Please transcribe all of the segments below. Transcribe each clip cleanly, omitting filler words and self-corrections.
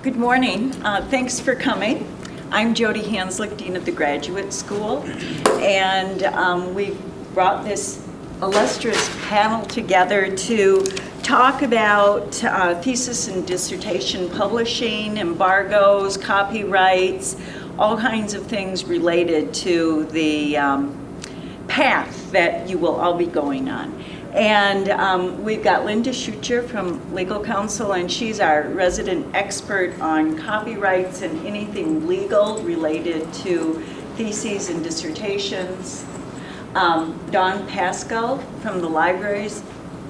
Good morning. Thanks for coming. I'm Jody Hanslick, Dean of the Graduate School, and we brought this illustrious panel together to talk about thesis and dissertation publishing, embargoes, copyrights, all kinds of things related to the path that you will all be going on. And we've got Linda Schucher from Legal Counsel, and she's our resident expert on copyrights and anything legal related to theses and dissertations. Dawn Pascal from the libraries,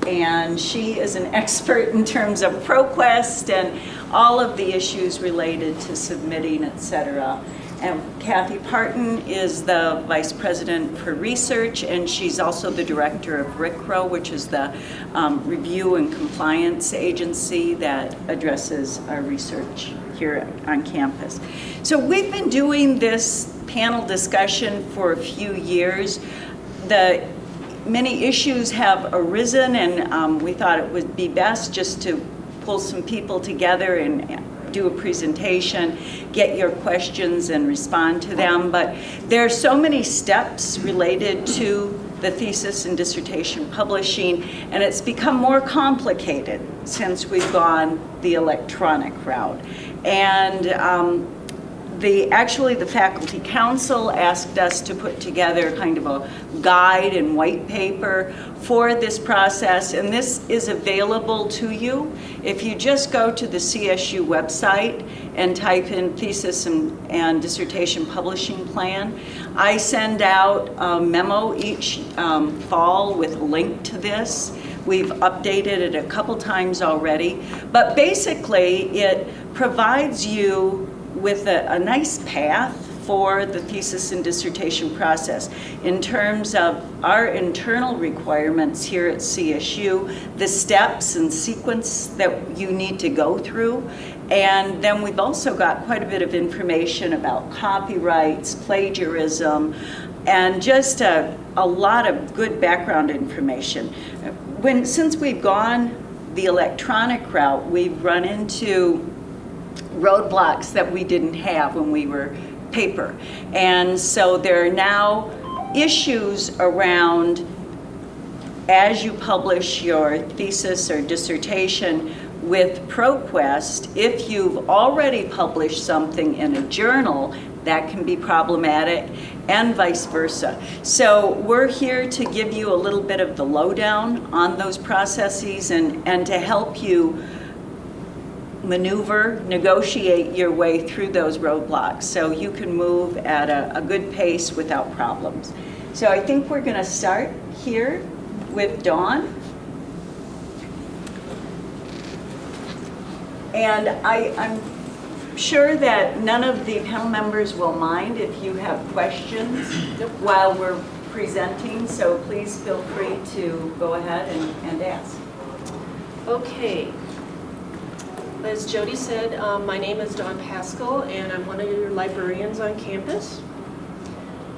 and she is an expert in terms of ProQuest and all of the issues related to submitting, etc. And Kathy Parton is the Vice President for Research, and she's also the Director of RICRO, which is the review and compliance agency that addresses our research here on campus. So we've been doing this panel discussion for a few years. Many issues have arisen, and we thought it would be best just to pull some people together and do a presentation, get your questions and respond to them. But there are so many steps related to the thesis and dissertation publishing, and it's become more complicated since we've gone the electronic route. And the Faculty Council asked us to put together kind of a guide and white paper for this process, and this is available to you. If you just go to the CSU website and type in thesis and dissertation publishing plan, I send out a memo each fall with a link to this. We've updated it a couple times already, but basically it provides you with a nice path for the thesis and dissertation process in terms of our internal requirements here at CSU, the steps and sequence that you need to go through. And then we've also got quite a bit of information about copyrights, plagiarism, and just a lot of good background information. Since we've gone the electronic route, we've run into roadblocks that we didn't have when we were paper. And so there are now issues around, as you publish your thesis or dissertation with ProQuest, if you've already published something in a journal, that can be problematic, and vice versa. So we're here to give you a little bit of the lowdown on those processes and to help you maneuver, negotiate your way through those roadblocks so you can move at a good pace without problems. So I think we're going to start here with Dawn. And I'm sure that none of the panel members will mind if you have questions while we're presenting, so please feel free to go ahead and ask. Okay. As Jody said, my name is Dawn Pascal, and I'm one of your librarians on campus.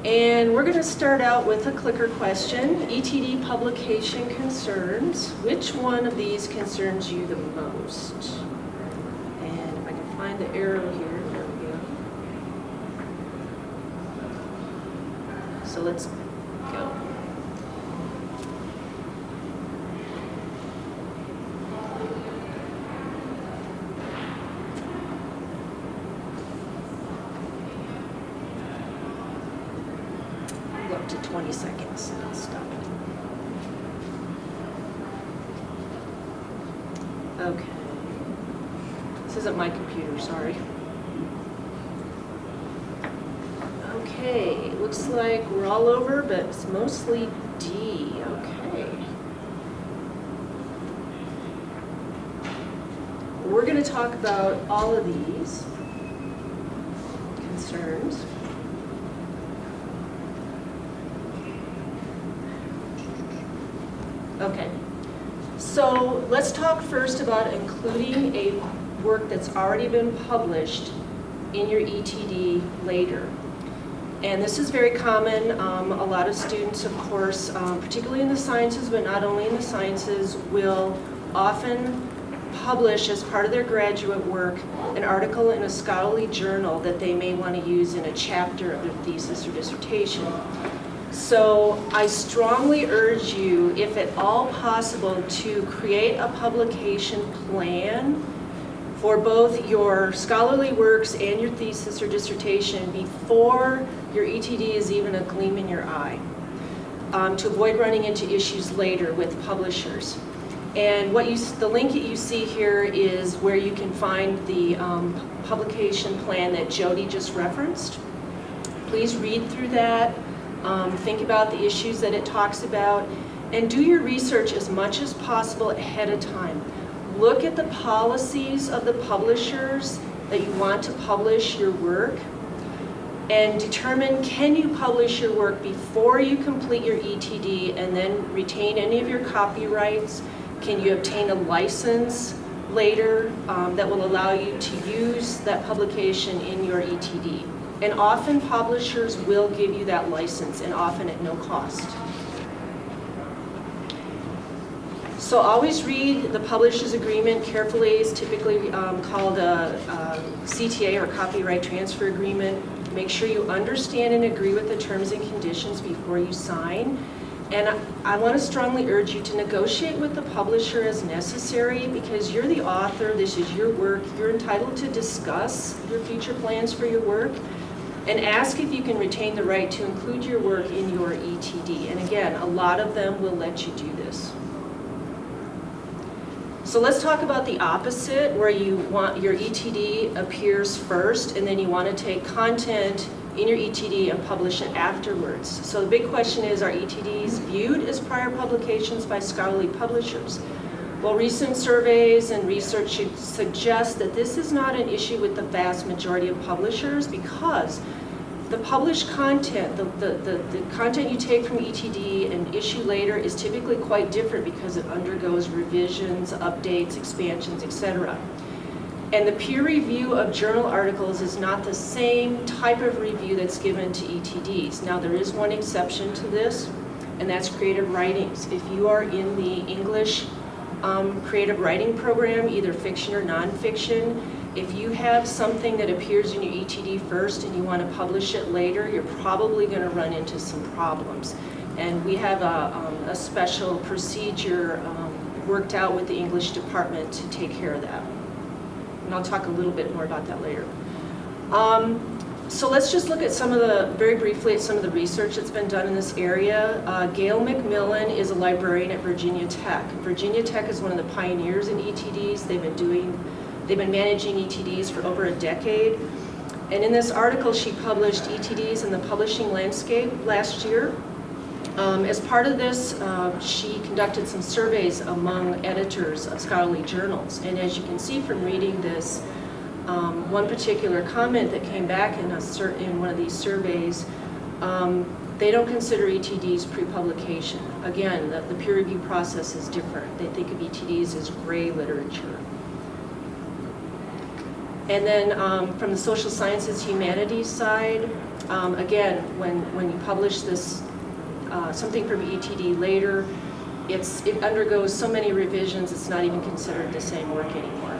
And we're going to start out with a clicker question. ETD publication concerns. Which one of these concerns you the most? And if I can find the arrow here, there we go. So let's go. To 20 seconds and I'll stop it. Okay. This isn't my computer, sorry. Okay, looks like we're all over, but it's mostly D. Okay. We're going to talk about all of these concerns. Okay, so let's talk first about including a work that's already been published in your ETD later. And this is very common. A lot of students, of course, particularly in the sciences, but not only in the sciences, will often publish as part of their graduate work an article in a scholarly journal that they may want to use in a chapter of their thesis or dissertation. So I strongly urge you, if at all possible, to create a publication plan for both your scholarly works and your thesis or dissertation before your ETD is even a gleam in your eye, to avoid running into issues later with publishers. And the link that you see here is where you can find the publication plan that Jody just referenced. Please read through that, think about the issues that it talks about, and do your research as much as possible ahead of time. Look at the policies of the publishers that you want to publish your work, and determine, can you publish your work before you complete your ETD and then retain any of your copyrights? Can you obtain a license later that will allow you to use that publication in your ETD? And often publishers will give you that license, and often at no cost. So always read the publisher's agreement carefully. It's typically called a CTA, or copyright transfer agreement. Make sure you understand and agree with the terms and conditions before you sign. And I want to strongly urge you to negotiate with the publisher as necessary, because you're the author, this is your work, you're entitled to discuss your future plans for your work, and ask if you can retain the right to include your work in your ETD. And again, a lot of them will let you do this. So let's talk about the opposite, where you want your ETD appears first, and then you want to take content in your ETD and publish it afterwards. So the big question is, are ETDs viewed as prior publications by scholarly publishers? Well, recent surveys and research suggest that this is not an issue with the vast majority of publishers, because the published content, the content you take from ETD and issue later is typically quite different, because it undergoes revisions, updates, expansions, etc. And the peer review of journal articles is not the same type of review that's given to ETDs. Now, there is one exception to this, and that's creative writings. If you are in the English creative writing program, either fiction or nonfiction, if you have something that appears in your ETD first and you want to publish it later, you're probably going to run into some problems. And we have a special procedure worked out with the English department to take care of that. And I'll talk a little bit more about that later. So let's just look at very briefly at some of the research that's been done in this area. Gail McMillan is a librarian at Virginia Tech. Virginia Tech is one of the pioneers in ETDs. They've been managing ETDs for over a decade. And in this article, she published ETDs in the publishing landscape last year. As part of this, she conducted some surveys among editors of scholarly journals. And as you can see from reading this, one particular comment that came back in one of these surveys, they don't consider ETDs pre-publication. Again, the peer review process is different. They think of ETDs as gray literature. And then from the social sciences humanities side, again, when you publish this something from ETD later, it undergoes so many revisions, it's not even considered the same work anymore.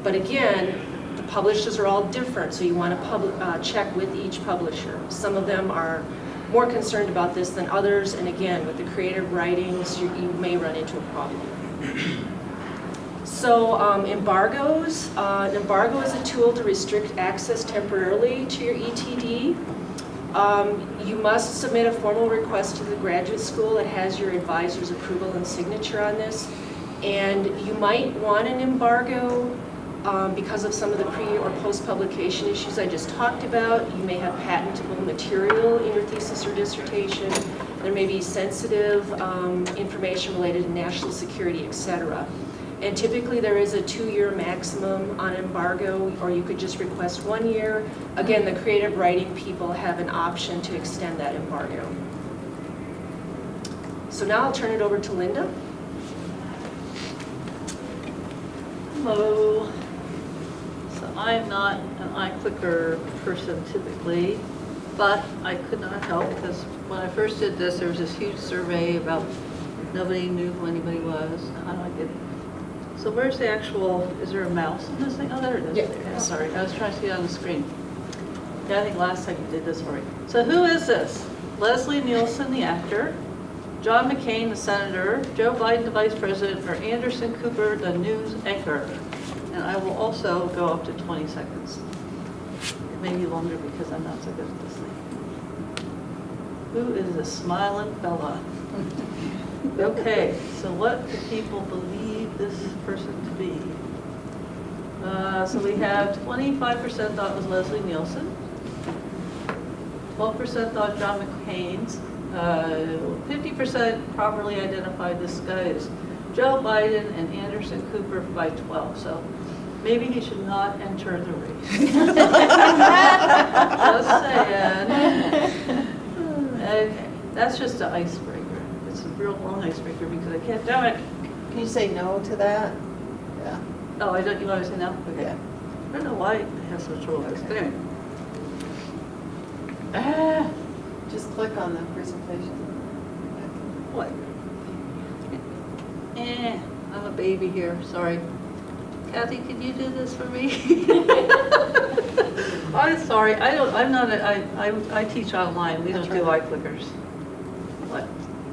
But again, the publishers are all different, so you want to check with each publisher. Some of them are more concerned about this than others, and again, with the creative writings, you may run into a problem. So embargoes. An embargo is a tool to restrict access temporarily to your ETD. You must submit a formal request to the graduate school that has your advisor's approval and signature on this. And you might want an embargo because of some of the pre- or post-publication issues I just talked about. You may have patentable material in your thesis or dissertation. There may be sensitive information related to national security, etc. And typically there is a 2-year maximum on embargo, or you could just request 1 year. Again, the creative writing people have an option to extend that embargo. So now I'll turn it over to Linda. Hello. So I'm not an iClicker person typically, but I could not help, because when I first did this, there was this huge survey about nobody knew who anybody was. How do I get So where's the actual, is there a mouse on this thing? Oh, there it is. Yeah. Yeah, sorry, I was trying to see it on the screen. Yeah, I think last time you did this for me. So who is this? Leslie Nielsen, the actor, John McCain, the senator, Joe Biden, the vice president, or Anderson Cooper, the news anchor. And I will also go up to 20 seconds. It may be longer because I'm not so good at this thing. Who is this smiling fella? Okay, so what do people believe this person to be? So we have 25% thought it was Leslie Nielsen, 12% thought John McCain's, 50% properly identified this guy as Joe Biden and Anderson Cooper by 12. So maybe he should not enter the race. Just saying. Okay, that's just an icebreaker. It's a real long icebreaker because I can't do it. Can you say no to that? Yeah. Oh, I don't, you want to say no? Okay. Yeah. I don't know why I have so much trouble with this, but anyway. Just click on the presentation. What? I'm a baby here, sorry. Kathy, can you do this for me? I'm sorry, I teach online, we don't do eye clickers. What?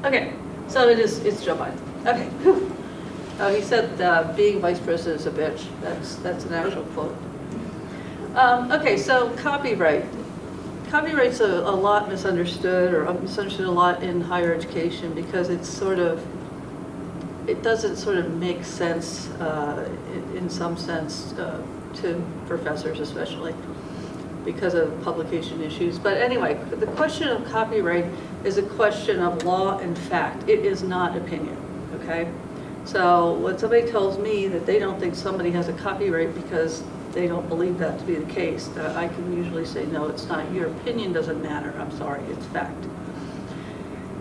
Okay, so it's Joe Biden. Okay, whew. Oh, he said being vice president is a bitch. That's an actual quote. Okay, so copyright. Copyright's a lot misunderstood, or misunderstood a lot in higher education because it doesn't sort of make sense in some sense to professors especially because of publication issues. But anyway, the question of copyright is a question of law and fact. It is not opinion, okay? So when somebody tells me that they don't think somebody has a copyright because they don't believe that to be the case, I can usually say, no, it's not. Your opinion doesn't matter. I'm sorry, it's fact.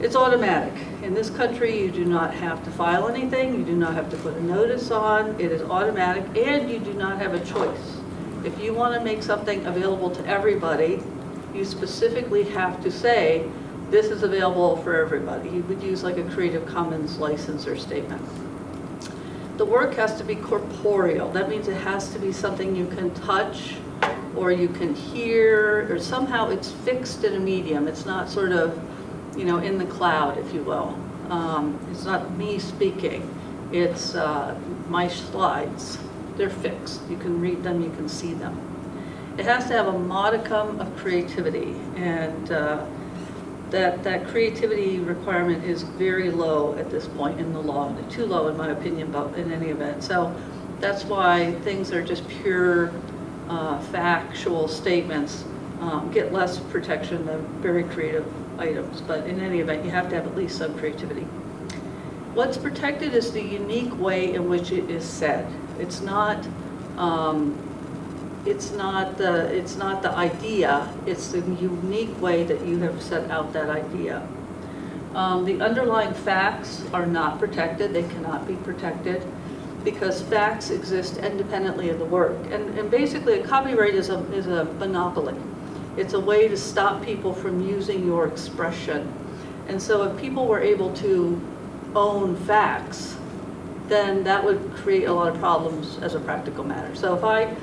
It's automatic. In this country, you do not have to file anything. You do not have to put a notice on. It is automatic, and you do not have a choice. If you want to make something available to everybody, you specifically have to say, this is available for everybody. You would use like a Creative Commons license or statement. The work has to be corporeal. That means it has to be something you can touch or you can hear, or somehow it's fixed in a medium. It's not sort of, you know, in the cloud, if you will. It's not me speaking. It's my slides. They're fixed. You can read them, you can see them. It has to have a modicum of creativity, and that creativity requirement is very low at this point in the law, too low in my opinion, but in any event. So that's why things that are just pure factual statements get less protection than very creative items. But in any event, you have to have at least some creativity. What's protected is the unique way in which it is said. It's not the idea, it's the unique way that you have set out that idea. The underlying facts are not protected, they cannot be protected because facts exist independently of the work. And basically a copyright is a monopoly. It's a way to stop people from using your expression. And so if people were able to own facts, then that would create a lot of problems as a practical matter. So if I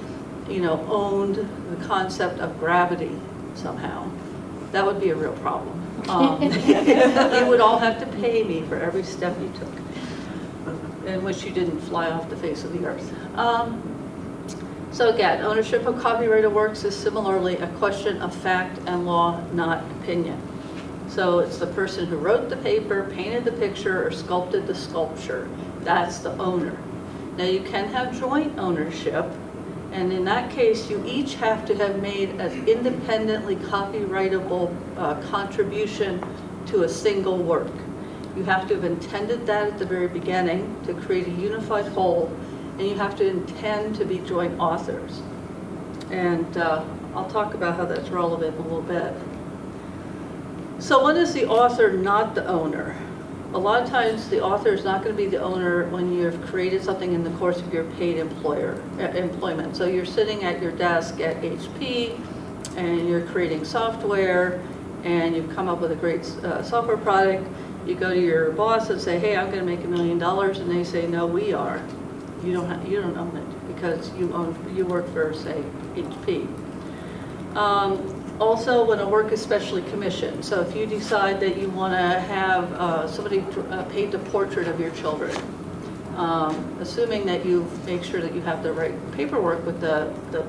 owned the concept of gravity somehow, that wo't be a real problem. You would all have to pay me for every step you took in which you didn't fly off the face of the earth. So again, ownership of copyrighted works is similarly a question of fact and law, not opinion. So it's the person who wrote the paper, painted the picture, or sculpted the sculpture. That's the owner. Now you can have joint ownership, and in that case, you each have to have made an independently copyrightable contribution to a single work. You have to have intended that at the very beginning to create a unified whole, and you have to intend to be joint authors. And I'll talk about how that's relevant in a little bit. So when is the author not the owner? A lot of times the author is not going to be the owner when you've created something in the course of your paid employment. So you're sitting at your desk at HP and you're creating software and you've come up with a great software product. You go to your boss and say, hey, I'm going to make $1 million, and they say, no, we are. You don't own it because you work for, say, HP. Also, when a work is specially commissioned, so if you decide that you want to have somebody paint a portrait of your children, assuming that you make sure that you have the right paperwork with the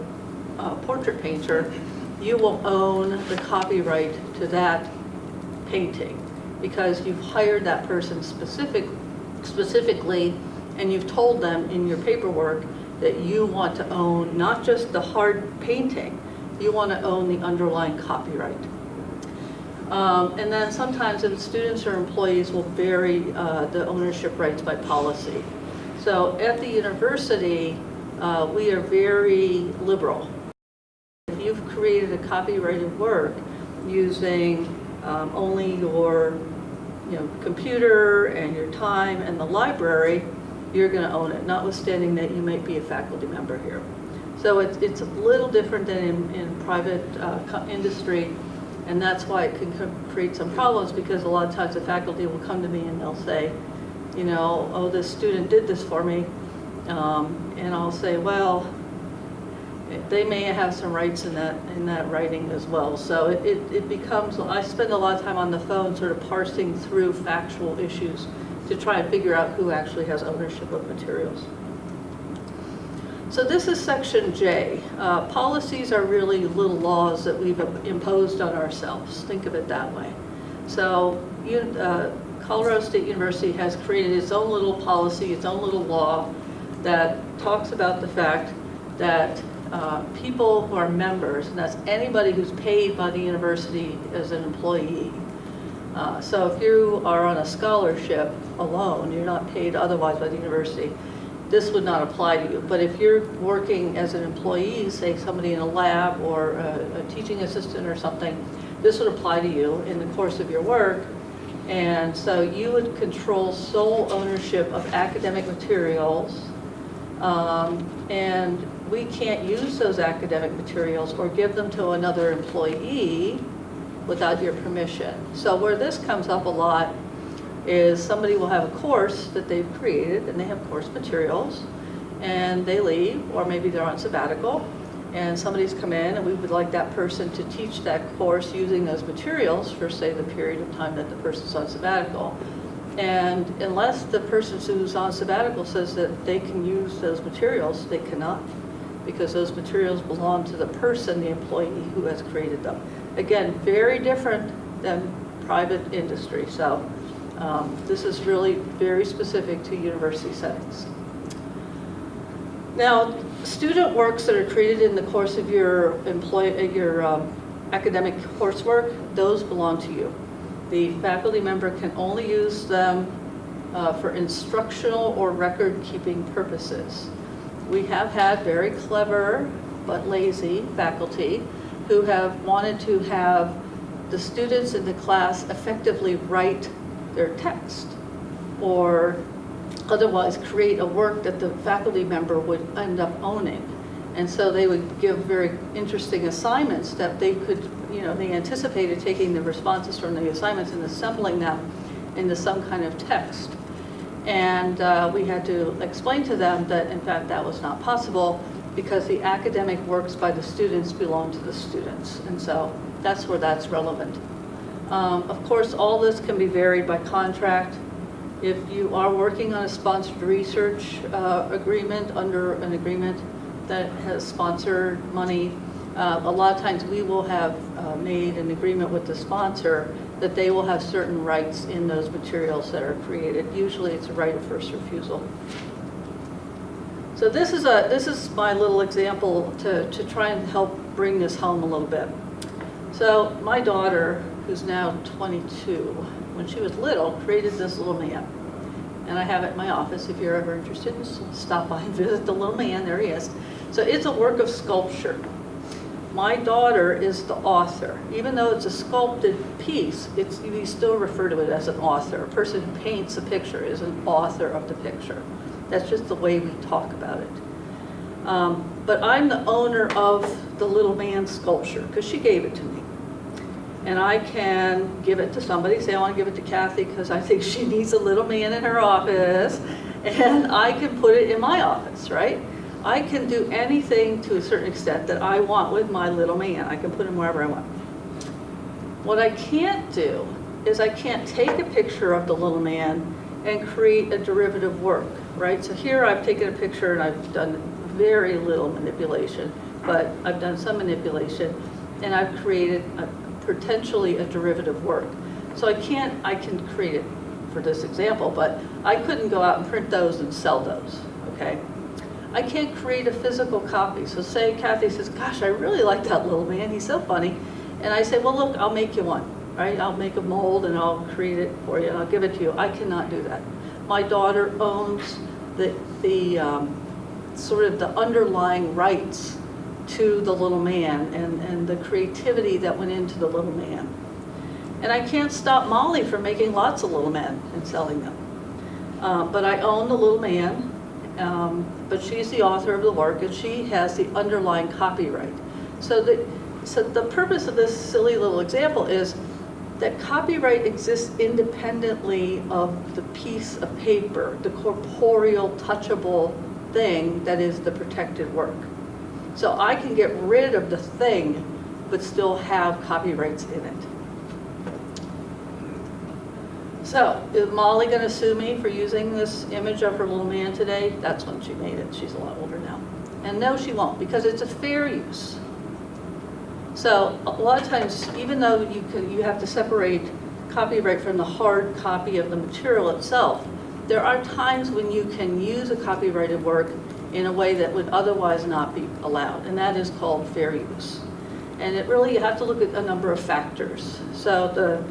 portrait painter, you will own the copyright to that painting because you've hired that person specifically, and you've told them in your paperwork that you want to own not just the hard painting, you want to own the underlying copyright. And then sometimes if students or employees will vary the ownership rights by policy. So at the university, we are very liberal. If you've created a copyrighted work using only your computer and your time and the library, you're going to own it, notwithstanding that you might be a faculty member here. So it's a little different than in private industry, and that's why it can create some problems, because a lot of times the faculty will come to me and they'll say, oh, this student did this for me, and I'll say, well, they may have some rights in that writing as well. So it becomes, I spend a lot of time on the phone sort of parsing through factual issues to try and figure out who actually has ownership of materials. So this is section J. Policies are really little laws that we've imposed on ourselves. Think of it that way. So Colorado State University has created its own little policy, its own little law that talks about the fact that people who are members, and that's anybody who's paid by the university as an employee. So if you are on a scholarship alone, you're not paid otherwise by the university, this would not apply to you. But if you're working as an employee, say somebody in a lab or a teaching assistant or something, this would apply to you in the course of your work. And so you would control sole ownership of academic materials, and we can't use those academic materials or give them to another employee without your permission. So where this comes up a lot is somebody will have a course that they've created, and they have course materials, and they leave, or maybe they're on sabbatical, and somebody's come in and we would like that person to teach that course using those materials for, say, the period of time that the person's on sabbatical. And unless the person who's on sabbatical says that they can use those materials, they cannot, because those materials belong to the person, the employee who has created them. Again, very different than private industry. So this is really very specific to university settings. Now, student works that are created in the course of your academic coursework, those belong to you. The faculty member can only use them for instructional or record-keeping purposes. We have had very clever but lazy faculty who have wanted to have the students in the class effectively write their text or otherwise create a work that the faculty member would end up owning. And so they would give very interesting assignments that they could, they anticipated taking the responses from the assignments and assembling them into some kind of text. And we had to explain to them that, in fact, that was not possible because the academic works by the students belong to the students. And so that's where that's relevant. Of course, all this can be varied by contract. If you are working on a sponsored research agreement under an agreement that has sponsored money, a lot of times we will have made an agreement with the sponsor that they will have certain rights in those materials that are created. Usually it's a right of first refusal. So this is my little example to try and help bring this home a little bit. So my daughter, who's now 22, when she was little, created this little man. And I have it in my office. If you're ever interested, just stop by and visit the little man. There he is. So it's a work of sculpture. My daughter is the author. Even though it's a sculpted piece, we still refer to it as an author. A person who paints a picture is an author of the picture. That's just the way we talk about it. But I'm the owner of the little man sculpture because she gave it to me. And I can give it to somebody, say I want to give it to Kathy because I think she needs a little man in her office. and I can put it in my office, right? I can do anything to a certain extent that I want with my little man. I can put him wherever I want. What I can't do is I can't take a picture of the little man and create a derivative work, right? So here I've taken a picture and I've done very little manipulation, but I've done some manipulation, and I've created potentially a derivative work. So I can create it for this example, but I couldn't go out and print those and sell those, okay? I can't create a physical copy. So say Kathy says, gosh, I really like that little man, he's so funny. And I say, well, look, I'll make you one, right? I'll make a mold and I'll create it for you and I'll give it to you. I cannot do that. My daughter owns the sort of the underlying rights to the little man and the creativity that went into the little man. And I can't stop Molly from making lots of little men and selling them. But I own the little man, but she's the author of the work and she has the underlying copyright. So the purpose of this silly little example is that copyright exists independently of the piece of paper, the corporeal, touchable thing that is the protected work. So I can get rid of the thing, but still have copyrights in it. So, is Molly going to sue me for using this image of her little man today? That's when she made it. She's a lot older now. And no, she won't, because it's a fair use. So, a lot of times, even though you have to separate copyright from the hard copy of the material itself, there are times when you can use a copyrighted work in a way that would otherwise not be allowed, and that is called fair use. And it really, you have to look at a number of factors. So the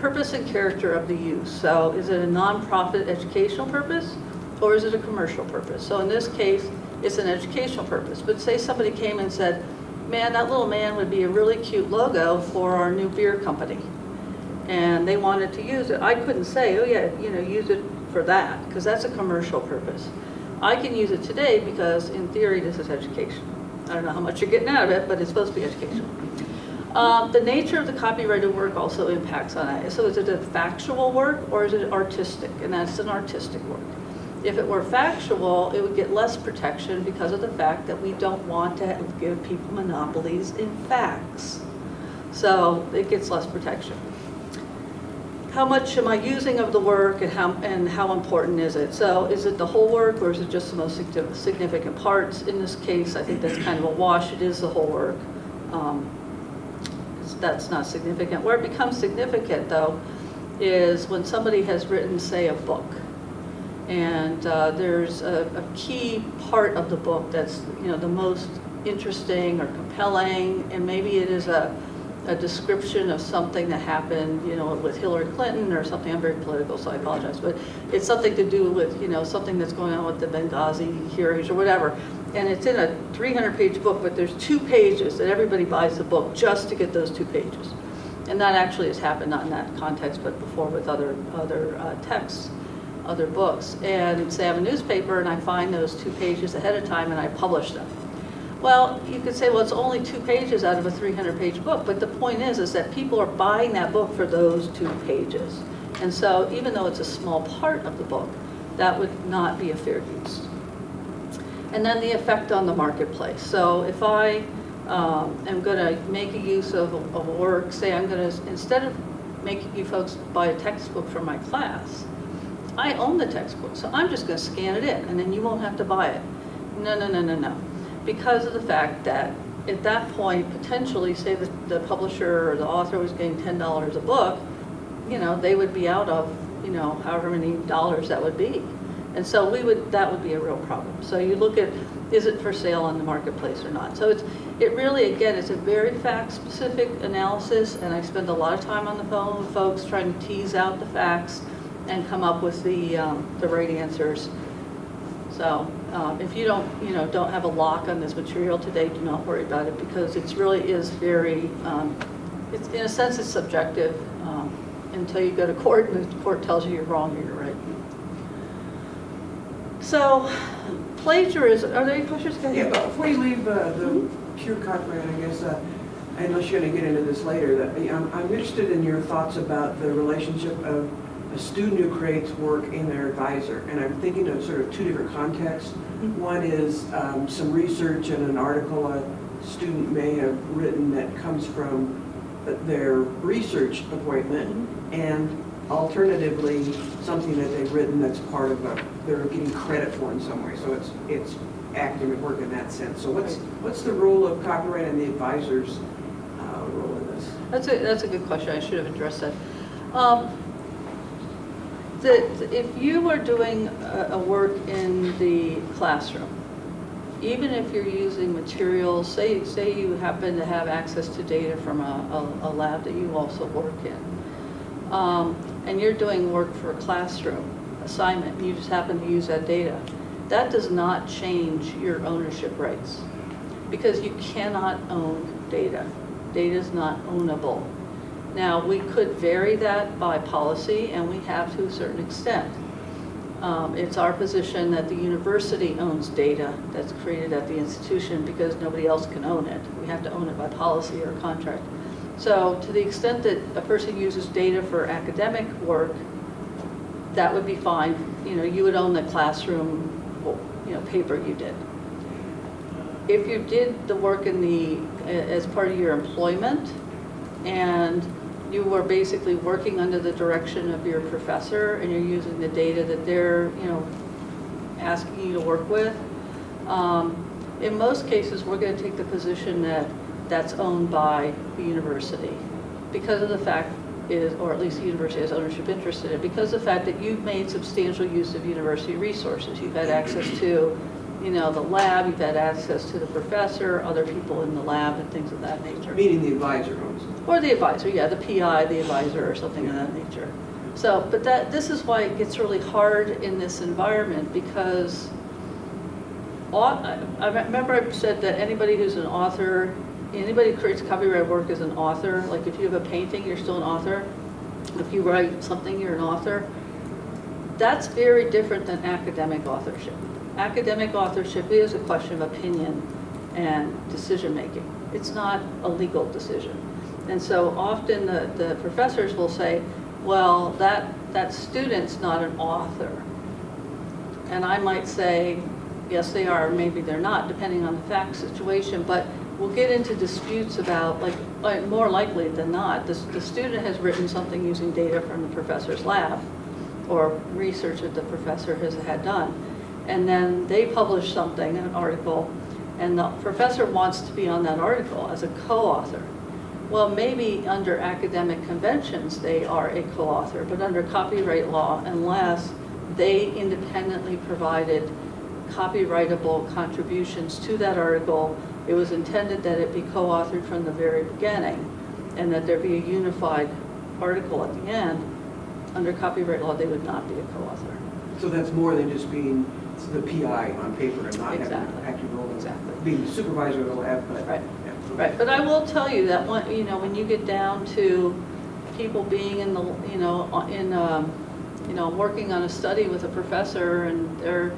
purpose and character of the use. So is it a nonprofit educational purpose or is it a commercial purpose? So in this case, it's an educational purpose. But say somebody came and said, man, that little man would be a really cute logo for our new beer company. And they wanted to use it. I couldn't say, oh yeah, use it for that, because that's a commercial purpose. I can use it today because in theory this is education. I don't know how much you're getting out of it, but it's supposed to be educational. The nature of the copyrighted work also impacts on that. So is it a factual work or is it artistic? And that's an artistic work. If it were factual, it would get less protection because of the fact that we don't want to give people monopolies in facts. So it gets less protection. How much am I using of the work and how important is it? So is it the whole work or is it just the most significant parts? In this case, I think that's kind of a wash. It is the whole work. That's not significant. Where it becomes significant, though, is when somebody has written, say, a book. And there's a key part of the book that's the most interesting or compelling, and maybe it is a description of something that happened, with Hillary Clinton or something. I'm very political, so I apologize, but it's something to do with, something that's going on with the Benghazi hearings or whatever. And it's in a 300-page book, but there's 2 pages that everybody buys the book just to get those 2 pages. And that actually has happened, not in that context, but before with other texts, other books. And say I have a newspaper and I find those 2 pages ahead of time and I publish them. Well, you could say, well, it's only 2 pages out of a 300-page book, but the point is that people are buying that book for those 2 pages. And so even though it's a small part of the book, that would not be a fair use. And then the effect on the marketplace. So if I am going to make a use of a work, say I'm going to, instead of making you folks buy a textbook for my class, I own the textbook, so I'm just going to scan it in, and then you won't have to buy it. No. Because of the fact that at that point, potentially, say the publisher or the author was getting $10 a book, they would be out of, however many dollars that would be. And so that would be a real problem. So you look at, is it for sale on the marketplace or not? So it really, again, it's a very fact-specific analysis, and I spend a lot of time on the phone with folks trying to tease out the facts and come up with the right answers. So if you don't have a lock on this material today, do not worry about it, because it really is very, it's, in a sense, it's subjective until you go to court and the court tells you you're wrong or you're right. So plagiarism, are there any questions? Yeah, but before you leave the pure copyright, I guess, unless you're going to get into this later, I'm interested in your thoughts about the relationship of a student who creates work and their advisor. And I'm thinking of sort of two different contexts. One is some research in an article a student may have written that comes from their research appointment, and alternatively, something that they've written that's part of they're getting credit for in some way. So it's academic work in that sense. So what's the role of copyright and the advisor's role in this? That's a good question. I should have addressed that. If you are doing a work in the classroom, even if you're using materials, say you happen to have access to data from a lab that you also work in, and you're doing work for a classroom assignment, and you just happen to use that data, that does not change your ownership rights, because you cannot own data. Data is not ownable. Now, we could vary that by policy, and we have to a certain extent. It's our position that the university owns data that's created at the institution because nobody else can own it. We have to own it by policy or contract. So to the extent that a person uses data for academic work, that would be fine. You know, you would own the classroom, paper you did. If you did the work as part of your employment, and you were basically working under the direction of your professor, and you're using the data that they're, asking you to work with, in most cases, we're going to take the position that that's owned by the university, because of the fact or at least the university has ownership interest in it, because of the fact that you've made substantial use of university resources. You've had access to, the lab, you've had access to the professor, other people in the lab, and things of that nature. Meaning the advisor owns it. Or the advisor, yeah, the PI, the advisor, or something of that nature. So, but this is why it gets really hard in this environment, because I remember I said that anybody who's an author, anybody who creates copyright work is an author. Like if you have a painting, you're still an author. If you write something, you're an author. That's very different than academic authorship. Academic authorship is a question of opinion and decision making. It's not a legal decision. And so often the professors will say, well, that student's not an author. And I might say, yes, they are, maybe they're not, depending on the fact situation. But we'll get into disputes about, like more likely than not, the student has written something using data from the professor's lab or research that the professor has had done. And then they publish something, an article, and the professor wants to be on that article as a co-author. Well, maybe under academic conventions they are a co-author, but under copyright law, unless they independently provided copyrightable contributions to that article, it was intended that it be co-authored from the very beginning, and that there be a unified article at the end. Under copyright law, they would not be a co-author. So that's more than just being the PI on paper and not having an active role in being the supervisor of the lab. But, Right. yeah. Right, but I will tell you that when you get down to people being in the, working on a study with a professor, and there,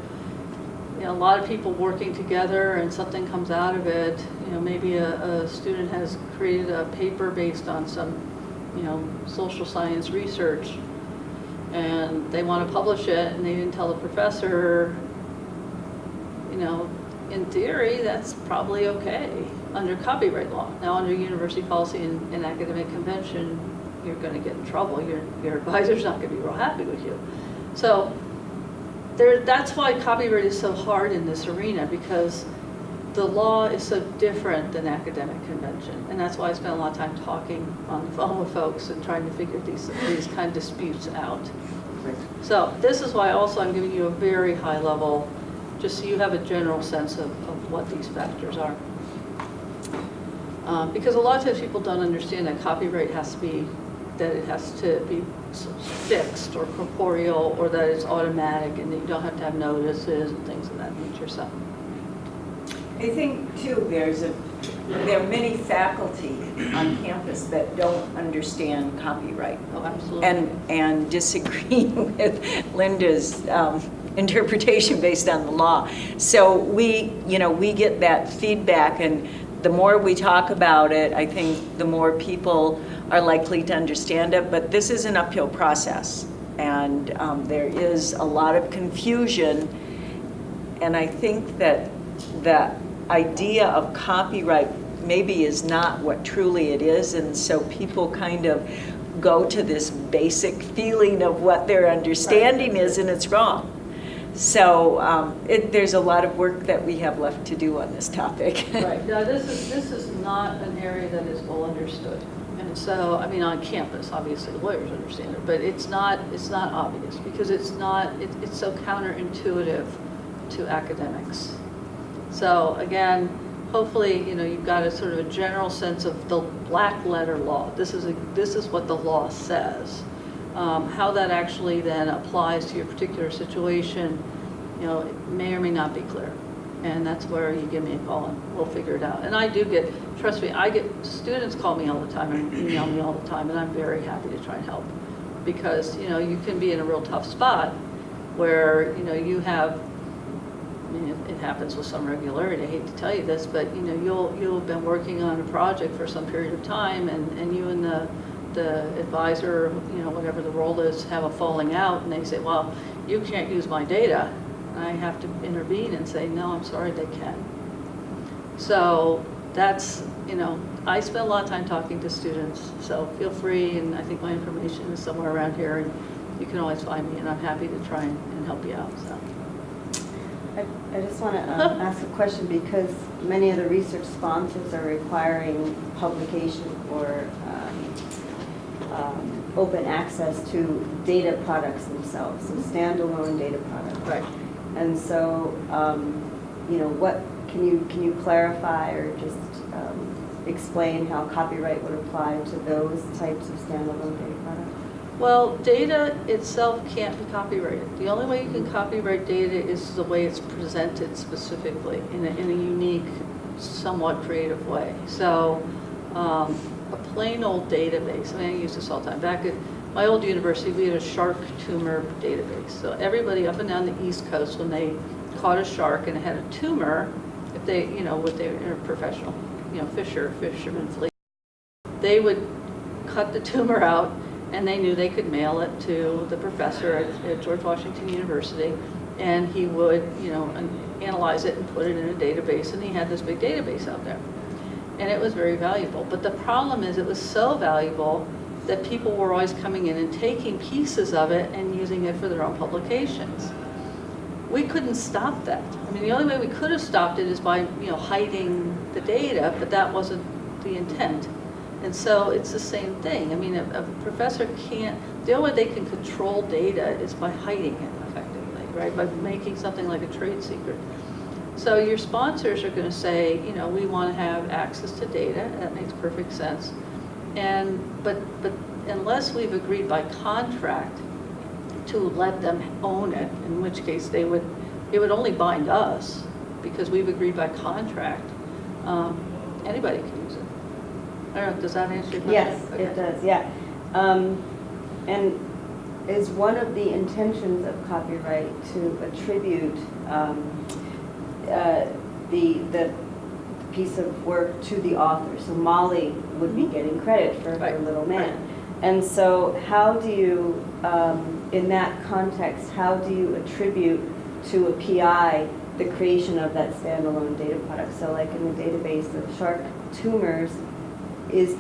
a lot of people working together, and something comes out of it. Maybe a student has created a paper based on some, social science research, and they want to publish it, and they didn't tell the professor. In theory, that's probably okay under copyright law. Now, under university policy and academic convention, you're going to get in trouble. Your advisor's not going to be real happy with you. So that's why copyright is so hard in this arena, because the law is so different than academic convention. And that's why I spent a lot of time talking on the phone with folks and trying to figure these kind of disputes out. Thanks. So this is why also I'm giving you a very high level, just so you have a general sense of what these factors are. Because a lot of times people don't understand that copyright has to be fixed or corporeal, or that it's automatic and that you don't have to have notices and things of that nature. So I think too, there are many faculty on campus that don't understand copyright. oh, absolutely. And disagree with Linda's interpretation based on the law. So we get that feedback, and the more we talk about it, I think the more people are likely to understand it. But this is an uphill process. And there is a lot of confusion, and I think that the idea of copyright maybe is not what truly it is, and so people kind of go to this basic feeling of what their understanding is, and it's wrong. So there's a lot of work that we have left to do on this topic. Right, now this is not an area that is well understood. And so, I mean, on campus, obviously lawyers understand it, but it's not obvious because it's so counterintuitive to academics. So again, hopefully, you've got a sort of a general sense of the black letter law. This is what the law says. How that actually then applies to your particular situation, it may or may not be clear. And that's where you give me a call and we'll figure it out. And I do trust me, I get students call me all the time and email me all the time, and I'm very happy to try and help. Because, you can be in a real tough spot where, you have, I mean, it happens with some regularity, I hate to tell you this, but, you'll have been working on a project for some period of time, and you and the advisor, whatever the role is, have a falling out, and they say, well, you can't use my data. And I have to intervene and say, no, I'm sorry, they can. So that's, I spend a lot of time talking to students, so feel free, and I think my information is somewhere around here, and you can always find me, and I'm happy to try and help you out, so. I just want to ask a question, because many of the research sponsors are requiring publication for open access to data products themselves, so standalone data products. Right. And so, what can you clarify or just explain how copyright would apply to those types of standalone data products? Well, data itself can't be copyrighted. The only way you can copyright data is the way it's presented specifically in a unique, somewhat creative way. So a plain old database, I mean, I use this all the time. Back at my old university, we had a shark tumor database. So everybody up and down the East Coast, when they caught a shark and it had a tumor, if they, what they were professional, fishermen, they would cut the tumor out, and they knew they could mail it to the professor at George Washington University, and he would, analyze it and put it in a database, and he had this big database out there. And it was very valuable. But the problem is it was so valuable that people were always coming in and taking pieces of it and using it for their own publications. We couldn't stop that. I mean, the only way we could have stopped it is by, hiding the data, but that wasn't the intent. And so it's the same thing. I mean, a professor can't, the only way they can control data is by hiding it effectively, right? By making something like a trade secret. So your sponsors are going to say, we want to have access to data. That makes perfect sense. But unless we've agreed by contract to let them own it, in which case it would only bind us because we've agreed by contract. Anybody can use it. I don't know, does that answer your question? Yes, Okay. it does, yeah. And is one of the intentions of copyright to attribute the piece of work to the author? So Molly would be getting credit for her Right, little man. right. And so how do you, in that context, how do you attribute to a PI the creation of that standalone data product? So like in the database of shark tumors, was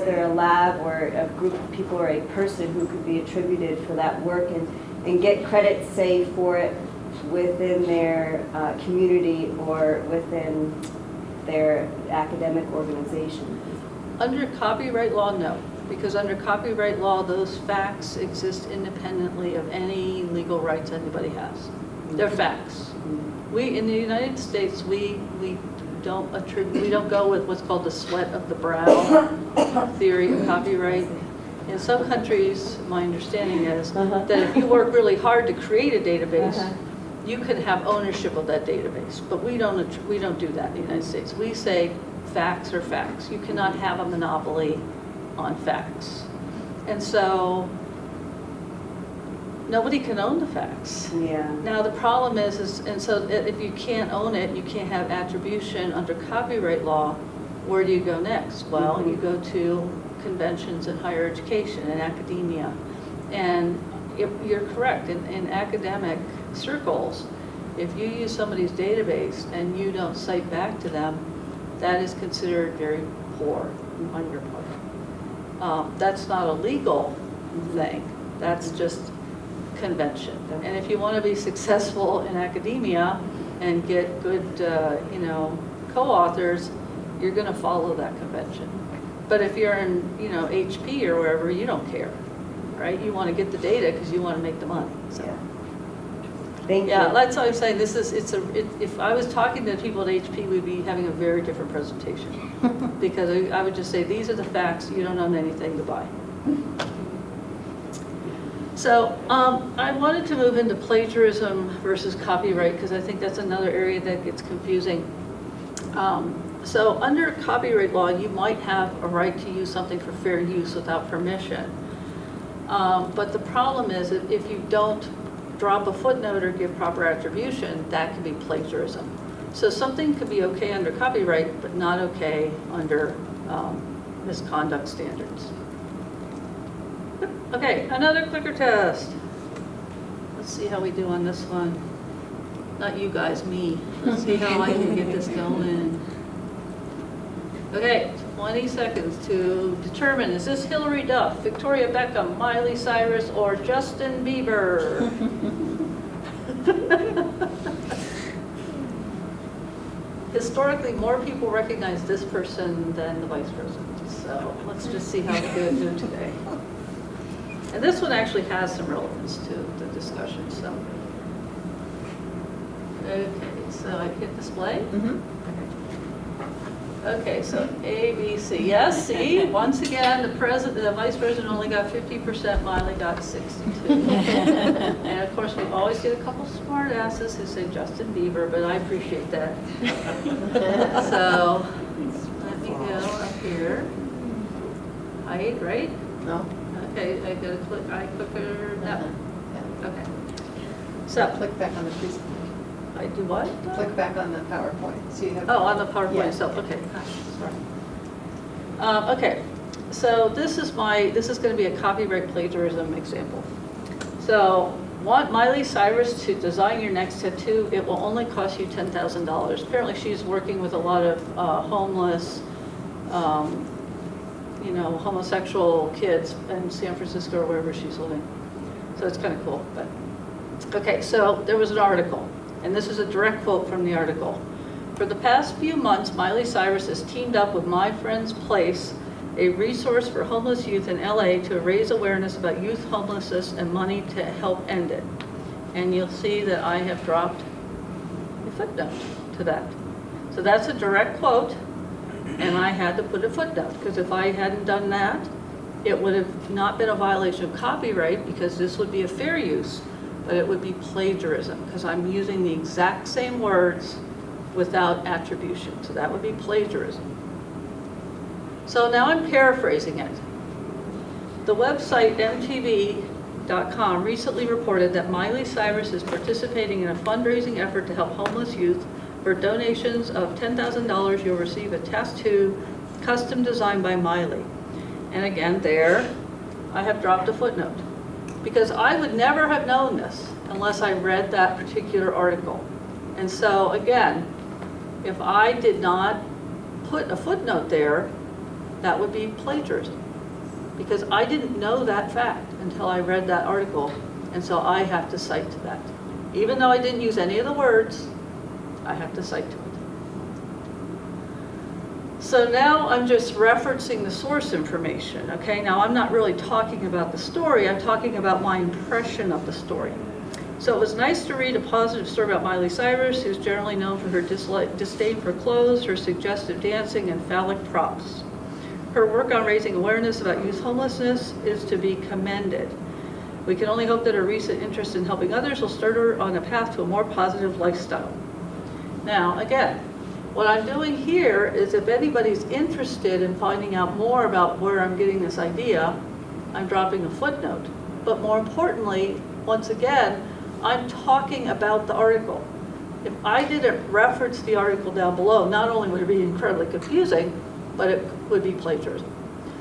there a lab or a group of people or a person who could be attributed for that work and get credit, say, for it within their community or within their academic organization? Under copyright law, no. Because under copyright law, those facts exist independently of any legal rights anybody has. They're facts. We, in the United States, we don't go with what's called the sweat of the brow theory of copyright. In some countries, my understanding is that if you work really hard to create a database, you can have ownership of that database. But we don't do that in the United States. We say facts are facts. You cannot have a monopoly on facts. And so nobody can own the facts. Yeah. Now the problem is and so if you can't own it, you can't have attribution under copyright law, where do you go next? Well, you go to conventions in higher education and academia. And You're correct. In academic circles, if you use somebody's database and you don't cite back to them, that is considered very poor on your part. That's not a legal thing. That's just convention. And if you want to be successful in academia and get good, co-authors, you're going to follow that convention. But if you're in, HP or wherever, you don't care, right? You want to get the data because you want to make the money. So. Yeah. Thank you. Yeah, that's why I'm saying if I was talking to people at HP, we'd be having a very different presentation. Because I would just say, these are the facts, you don't own anything to buy. So I wanted to move into plagiarism versus copyright, because I think that's another area that gets confusing. So under copyright law, you might have a right to use something for fair use without permission. But the problem is that if you don't drop a footnote or give proper attribution, that can be plagiarism. So something could be okay under copyright, but not okay under misconduct standards. Okay, another clicker test. Let's see how we do on this one. Not you guys, me. Let's see how I can get this going. Okay, 20 seconds to determine, is this Hillary Duff, Victoria Beckham, Miley Cyrus, or Justin Bieber? Historically, more people recognize this person than the vice president. So let's just see how we do today. And this one actually has some relevance to the discussion. So, okay, so I hit display. Mhm. Okay, so A, B, C. Yes, see, once again, the vice president only got 50%, Miley got 62. And of course, we always get a couple smart asses who say Justin Bieber, but I appreciate that. So, let me go up here. Height, right? No? Okay, I gotta click, clicker, that one. Yeah. Okay. So So, click back on the presentation. I do what? Click back on the PowerPoint. So you have. Oh, on the PowerPoint Yeah. itself, okay, gosh, sorry. Okay, so this is going to be a copyright plagiarism example. So, want Miley Cyrus to design your next tattoo, it will only cost you $10,000. Apparently she's working with a lot of homeless, homosexual kids in San Francisco or wherever she's living. So it's kind of cool, but. Okay, so there was an article. And this is a direct quote from the article. For the past few months, Miley Cyrus has teamed up with My Friend's Place, a resource for homeless youth in LA, to raise awareness about youth homelessness and money to help end it. And you'll see that I have dropped a footnote to that. So that's a direct quote, and I had to put a footnote, because if I hadn't done that, it would have not been a violation of copyright, because this would be a fair use. But it would be plagiarism, because I'm using the exact same words without attribution. So that would be plagiarism. So now I'm paraphrasing it. The website mtv.com recently reported that Miley Cyrus is participating in a fundraising effort to help homeless youth. For donations of $10,000, you'll receive a tattoo custom designed by Miley. And again, there, I have dropped a footnote. Because I would never have known this unless I read that particular article. And so again, if I did not put a footnote there, that would be plagiarism. Because I didn't know that fact until I read that article, and so I have to cite to that. Even though I didn't use any of the words, I have to cite to it. So now I'm just referencing the source information, okay? Now I'm not really talking about the story, I'm talking about my impression of the story. So it was nice to read a positive story about Miley Cyrus, who's generally known for her disdain for clothes, her suggestive dancing, and phallic props. Her work on raising awareness about youth homelessness is to be commended. We can only hope that her recent interest in helping others will start her on a path to a more positive lifestyle. Now, again, what I'm doing here is if anybody's interested in finding out more about where I'm getting this idea, I'm dropping a footnote. But more importantly, once again, I'm talking about the article. If I didn't reference the article down below, not only would it be incredibly confusing, but it would be plagiarism.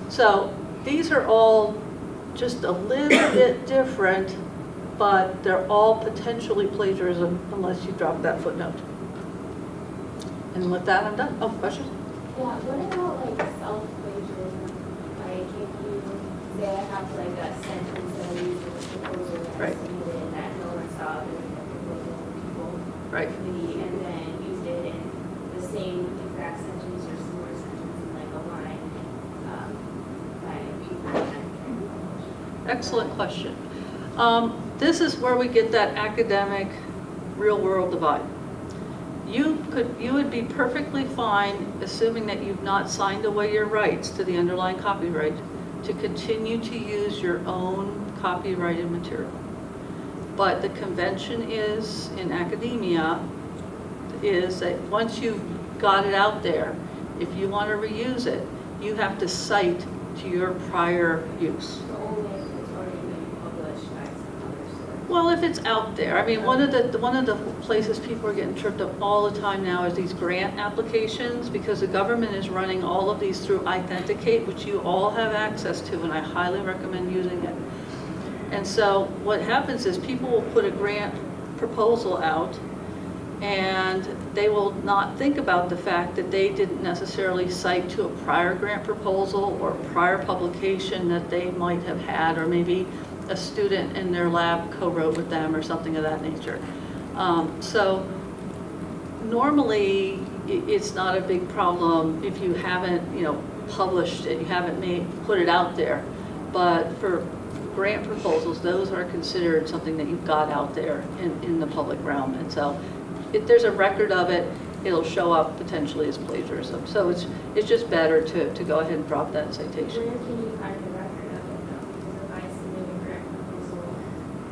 So these are all just a little bit different but they're all potentially plagiarism unless you drop that footnote. And with that, I'm done. Oh, question? Yeah, what about like self-plagiarism? Like if you say I have like a sentence that I use in the proposal that I Right. submitted that no one saw in the proposal people Right. committee, and then used it in the same exact sentence or similar sentence in like a line by people that I'm trying to publish. Excellent question. This is where we get that academic, real-world divide. You would be perfectly fine, assuming that you've not signed away your rights to the underlying copyright, to continue to use your own copyrighted material. But the convention is, in academia, is that once you've got it out there, if you want to reuse it, you have to cite to your prior use. So only if it's already been published by some other source. Well, if it's out there, I mean, one of the places people are getting tripped up all the time now is these grant applications, because the government is running all of these through Authenticate, which you all have access to, and I highly recommend using it. And so what happens is people will put a grant proposal out, and they will not think about the fact that they didn't necessarily cite to a prior grant proposal or prior publication that they might have had, or maybe a student in their lab co-wrote with them or something of that nature. So normally it's not a big problem if you haven't, published it, you haven't put it out there. But for grant proposals, those are considered something that you've got out there in the public realm. And so if there's a record of it, it'll show up potentially as plagiarism. So it's just better to go ahead and drop that citation. Where can you find the record of it though? Because if I submit a grant proposal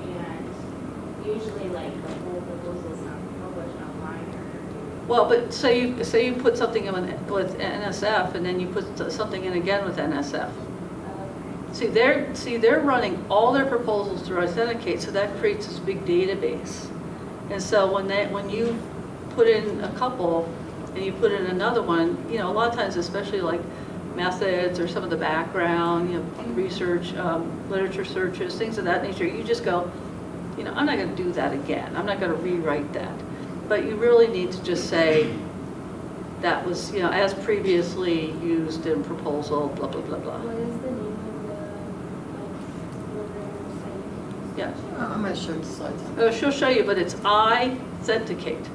and usually like the whole proposal is not published online or. Well, but say you put something in with NSF and then you put something in again with NSF. See, they're running all their proposals through Authenticate, so that creates this big database. And so when you put in a couple and you put in another one, a lot of times, especially like methods or some of the background, research, literature searches, things of that nature, you just go, I'm not going to do that again. I'm not going to rewrite that. But you really need to just say that was, as previously used in proposal, blah, blah, blah, blah. What is the name of the program or site? Yeah. I'm not sure the slides. She'll show you, but it's Authenticate.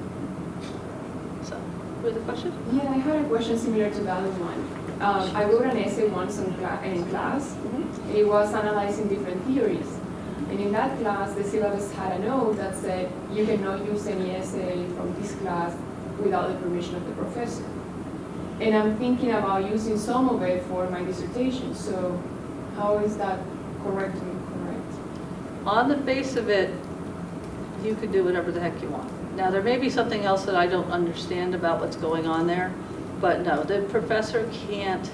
So, was the question? Yeah, I had a question similar to the other one. I wrote an essay once in class. And it was analyzing different theories. And in that class, the syllabus had a note that said, you cannot use any essay from this class without the permission of the professor. And I'm thinking about using some of it for my dissertation. So how is that correct or incorrect? On the face of it, you can do whatever the heck you want. Now, there may be something else that I don't understand about what's going on there, but no, the professor can't.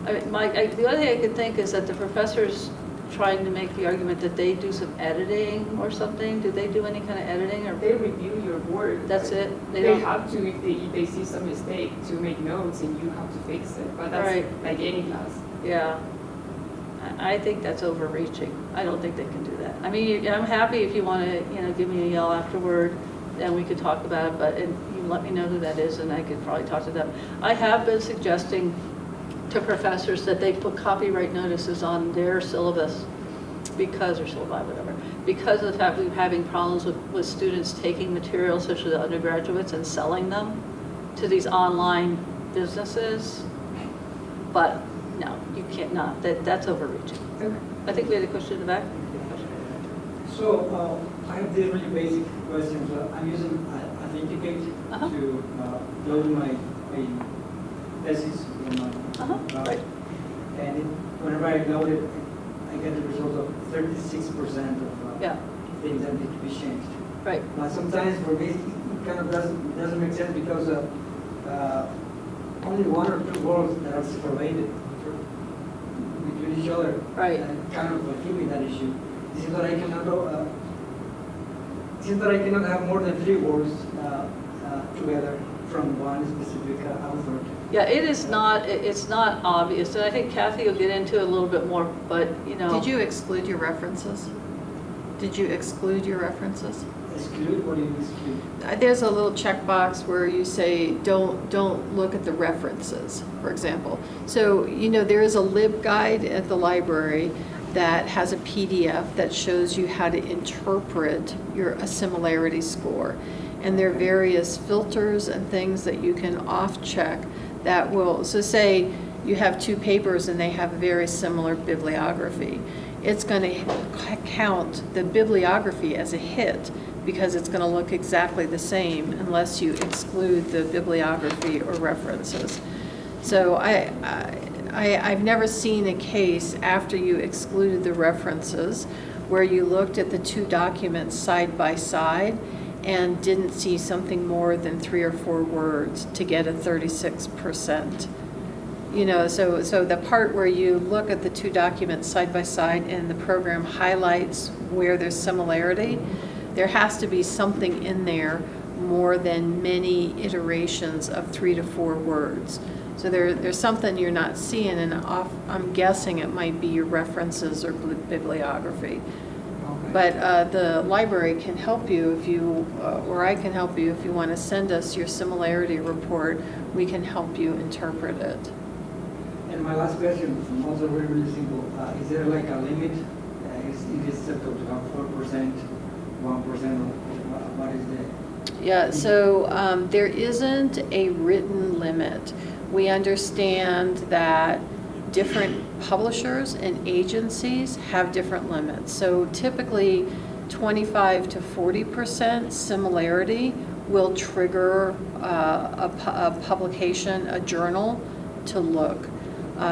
The other thing I could think is that the professor's trying to make the argument that they do some editing or something. Do they do any kind of editing or? They review your work. That's it? They don't- have to, if they see some mistake, to make notes and you have to fix it. But that's Right. like any class. Yeah. I think that's overreaching. I don't think they can do that. I mean, I'm happy if you want to, give me a yell afterward, and we could talk about it, but you let me know who that is, and I could probably talk to them. I have been suggesting to professors that they put copyright notices on their syllabus because of the fact we're having problems with students taking materials, especially the undergraduates, and selling them to these online businesses. But no, you can't not. That's overreaching. Okay. I think we had a question in the back. So I have the really basic questions. I'm using Authenticate Uh-huh. to load my thesis. Right. And whenever I load it, I get the result of 36% of Yeah. things that need to be changed. Right. But sometimes for me, it kind of doesn't make sense because only one or two words that are separated between each other. Right. Kind of give me that issue. It seems that I cannot have more than 3 words together from one specific author. Yeah, it's not obvious, and I think Kathy will get into it a little bit more, but, Did you exclude your references? Did you exclude your references? Exclude, what do you exclude? There's a little checkbox where you say, don't look at the references, for example. So, you know, there is a LibGuide at the library that has a PDF that shows you how to interpret a similarity score. And there are various filters and things that you can off-check that will, so say you have two papers and they have very similar bibliography. It's going to count the bibliography as a hit because it's going to look exactly the same unless you exclude the bibliography or references. So I've never seen a case after you excluded the references where you looked at the two documents side by side and didn't see something more than 3 or 4 words to get a 36%. You know, so the part where you look at the two documents side by side and the program highlights where there's similarity, there has to be something in there more than many iterations of 3 to 4 words. So there's something you're not seeing, and I'm guessing it might be your references or bibliography. Okay. But the library can help you if you, or I can help you if you want to send us your similarity report. We can help you interpret it. And my last question, also very, really simple. Is there like a limit? It is set up to have 4%, 1%, or what is the? Yeah, so there isn't a written limit. We understand that different publishers and agencies have different limits. So typically 25 to 40% similarity will trigger a publication, a journal to look.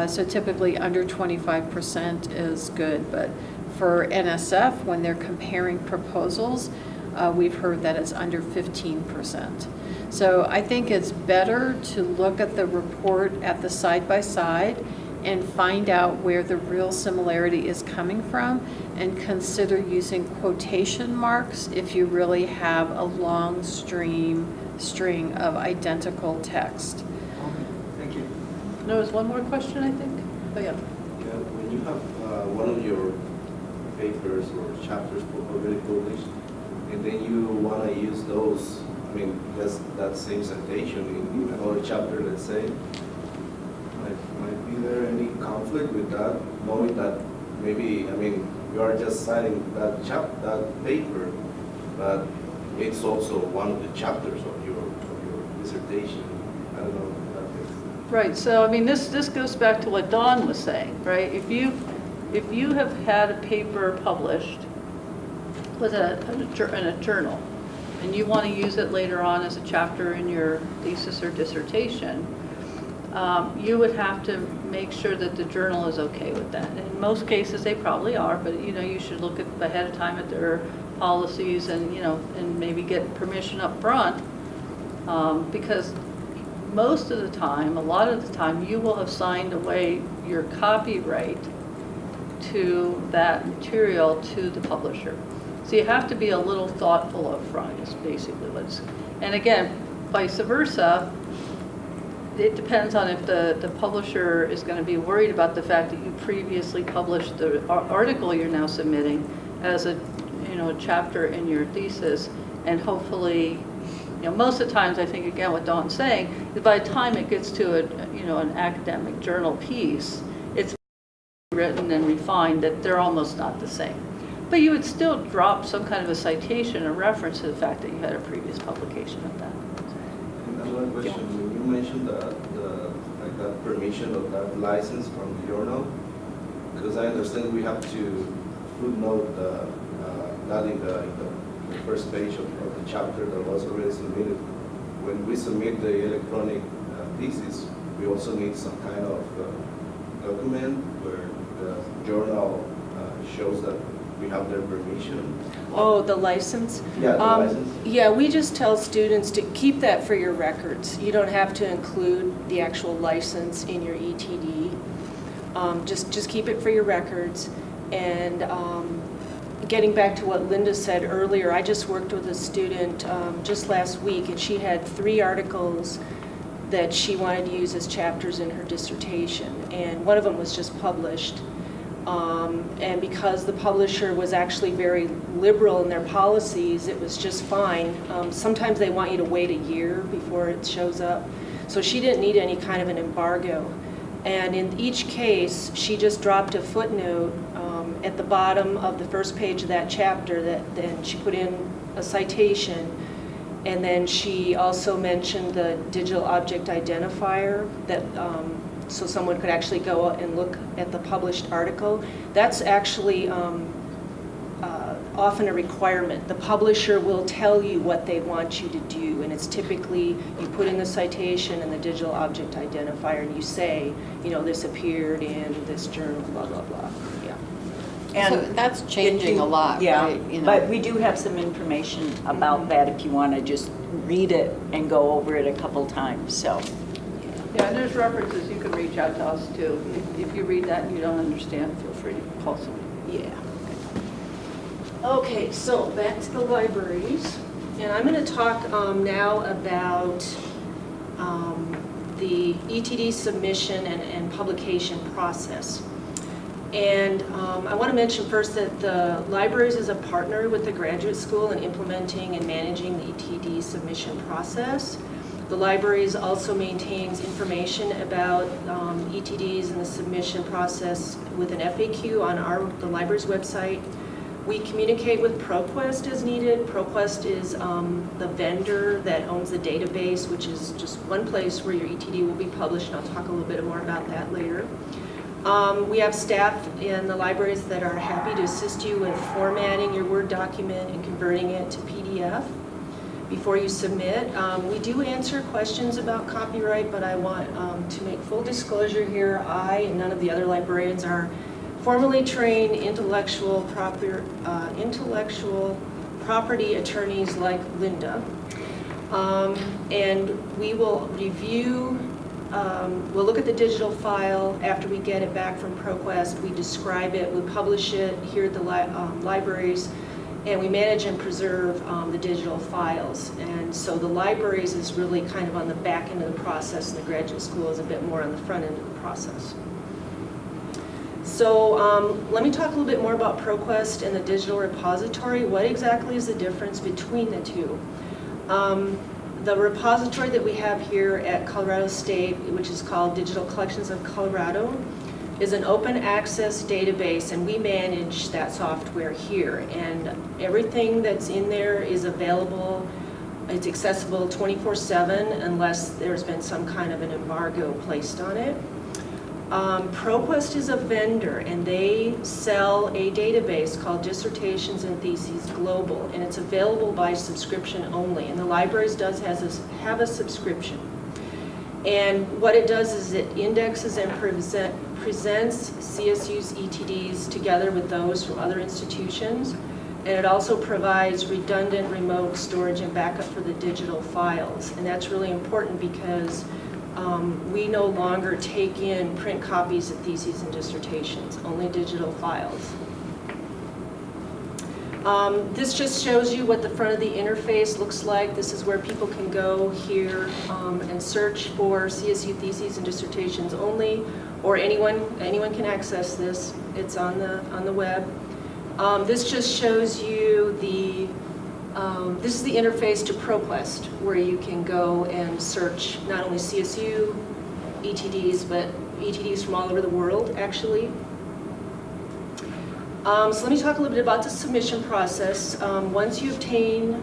So typically under 25% is good, but for NSF, when they're comparing proposals, we've heard that it's under 15%. So I think it's better to look at the report at the side-by-side and find out where the real similarity is coming from and consider using quotation marks if you really have a long string of identical text. Okay, thank you. There was one more question, I think. Oh, yeah. Yeah, when you have one of your papers or chapters already published, and then you want to use those, I mean, just that same citation in another chapter, let's say, might be there any conflict with that, knowing that maybe, I mean, you are just citing that paper, but it's also one of the chapters of your dissertation. I don't know if that makes. Right, so I mean, this goes back to what Dawn was saying, right? If you have had a paper published in a journal, and you want to use it later on as a chapter in your thesis or dissertation, you would have to make sure that the journal is okay with that. In most cases, they probably are, but you know, you should look at ahead of time at their policies and, you know, and maybe get permission up front, because most of the time, a lot of the time, you will have signed away your copyright to that material to the publisher. So you have to be a little thoughtful up front, is basically what's, and again, vice versa, it depends on if the publisher is going to be worried about the fact that you previously published the article you're now submitting as a, you know, a chapter in your thesis, and hopefully, you know, most of the times, I think, again, what Dawn's saying, is by the time it gets to a, you know, an academic journal piece, it's written and refined that they're almost not the same. But you would still drop some kind of a citation, a reference to the fact that you had a previous publication of that. Another question, when you mentioned like that permission of that license from the journal, because I understand we have to footnote that in the first page of the chapter that was already submitted. When we submit the electronic thesis, we also need some kind of document where the journal shows that we have their permission. Oh, the license? Yeah, the license. Yeah, we just tell students to keep that for your records. You don't have to include the actual license in your ETD. Just keep it for your records. And getting back to what Linda said earlier, I just worked with a student just last week, and she had 3 articles that she wanted to use as chapters in her dissertation. And one of them was just published. And because the publisher was actually very liberal in their policies, it was just fine. Sometimes they want you to wait a year before it shows up. So she didn't need any kind of an embargo. And in each case, she just dropped a footnote at the bottom of the first page of that chapter that then she put in a citation. And then she also mentioned the digital object identifier that so someone could actually go and look at the published article. That's actually often a requirement. The publisher will tell you what they want you to do, and it's typically you put in the citation and the digital object identifier, and you say, you know, this appeared in this journal, blah, blah, blah. Yeah. And So that's changing a lot, yeah, right? You know. but we do have some information about that if you want to just read it and go over it a couple times, so. Yeah, and there's references, you can reach out to us too. If you read that and you don't understand, feel free to call somebody. Yeah. Okay, so back to the libraries. And I'm going to talk now about the ETD submission and publication process. And I want to mention first that the libraries is a partner with the graduate school in implementing and managing the ETD submission process. The libraries also maintains information about ETDs and the submission process with an FAQ on the library's website. We communicate with ProQuest as needed. ProQuest is the vendor that owns the database, which is just one place where your ETD will be published, and I'll talk a little bit more about that later. We have staff in the libraries that are happy to assist you with formatting your Word document and converting it to PDF before you submit. We do answer questions about copyright, but I want to make full disclosure here. I and none of the other librarians are formally trained intellectual property attorneys like Linda. And we will review, we'll look at the digital file after we get it back from ProQuest. We describe it, we publish it here at the libraries, and we manage and preserve the digital files. And so the libraries is really kind of on the back end of the process, and the graduate school is a bit more on the front end of the process. So let me talk a little bit more about ProQuest and the digital repository. What exactly is the difference between the two? The repository that we have here at Colorado State, which is called Digital Collections of Colorado, is an open access database, and we manage that software here. And everything that's in there is available, it's accessible 24/7 unless there's been some kind of an embargo placed on it. ProQuest is a vendor, and they sell a database called Dissertations and Theses Global, and it's available by subscription only. And the libraries does have a subscription. And what it does is it indexes and presents CSU's ETDs together with those from other institutions, and it also provides redundant remote storage and backup for the digital files. And that's really important because we no longer take in print copies of theses and dissertations, only digital files. This just shows you what the front of the interface looks like. This is where people can go here and search for CSU theses and dissertations only, or anyone can access this. It's on the web. This just shows you this is the interface to ProQuest, where you can go and search not only CSU ETDs, but ETDs from all over the world, actually. So let me talk a little bit about the submission process. Once you obtain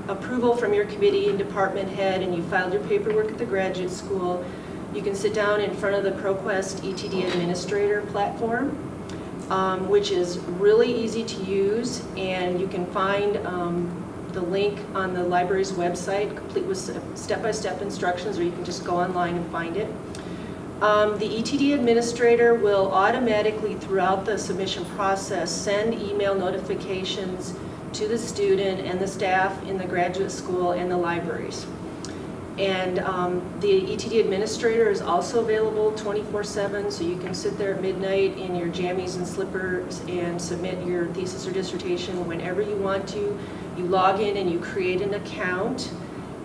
approval from your committee and department head and you filed your paperwork at the graduate school, you can sit down in front of the ProQuest ETD administrator platform, which is really easy to use, and you can find the link on the library's website, complete with step-by-step instructions, or you can just go online and find it. The ETD administrator will automatically, throughout the submission process, send email notifications to the student and the staff in the graduate school and the libraries. And the ETD administrator is also available 24/7, so you can sit there at midnight in your jammies and slippers and submit your thesis or dissertation whenever you want to. You log in and you create an account,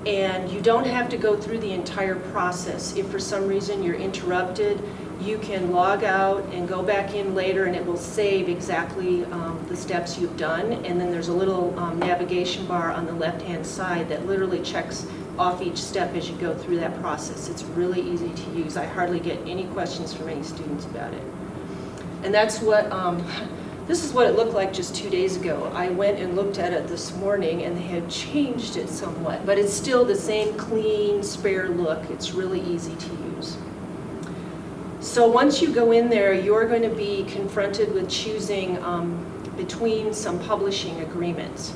And you don't have to go through the entire process. If for some reason you're interrupted, you can log out and go back in later, and it will save exactly the steps you've done. And then there's a little navigation bar on the left-hand side that literally checks off each step as you go through that process. It's really easy to use. I hardly get any questions from any students about it. And that's what, this is what it looked like just 2 days ago. I went and looked at it this morning, and they had changed it somewhat, but it's still the same clean, spare look. It's really easy to use. So once you go in there, you're going to be confronted with choosing between some publishing agreements.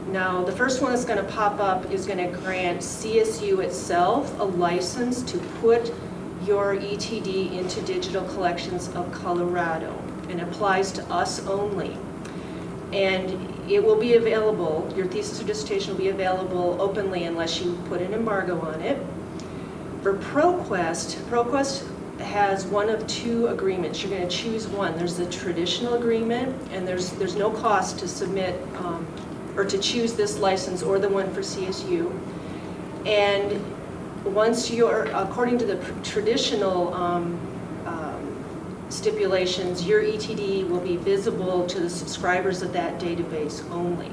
Now, the first one that's going to pop up is going to grant CSU itself a license to put your ETD into Digital Collections of Colorado, and applies to us only. And it will be available, your thesis or dissertation will be available openly unless you put an embargo on it. For ProQuest, ProQuest has one of two agreements. You're going to choose one. There's the traditional agreement, and there's no cost to submit or to choose this license or the one for CSU. And once you're, according to the traditional stipulations, your ETD will be visible to the subscribers of that database only.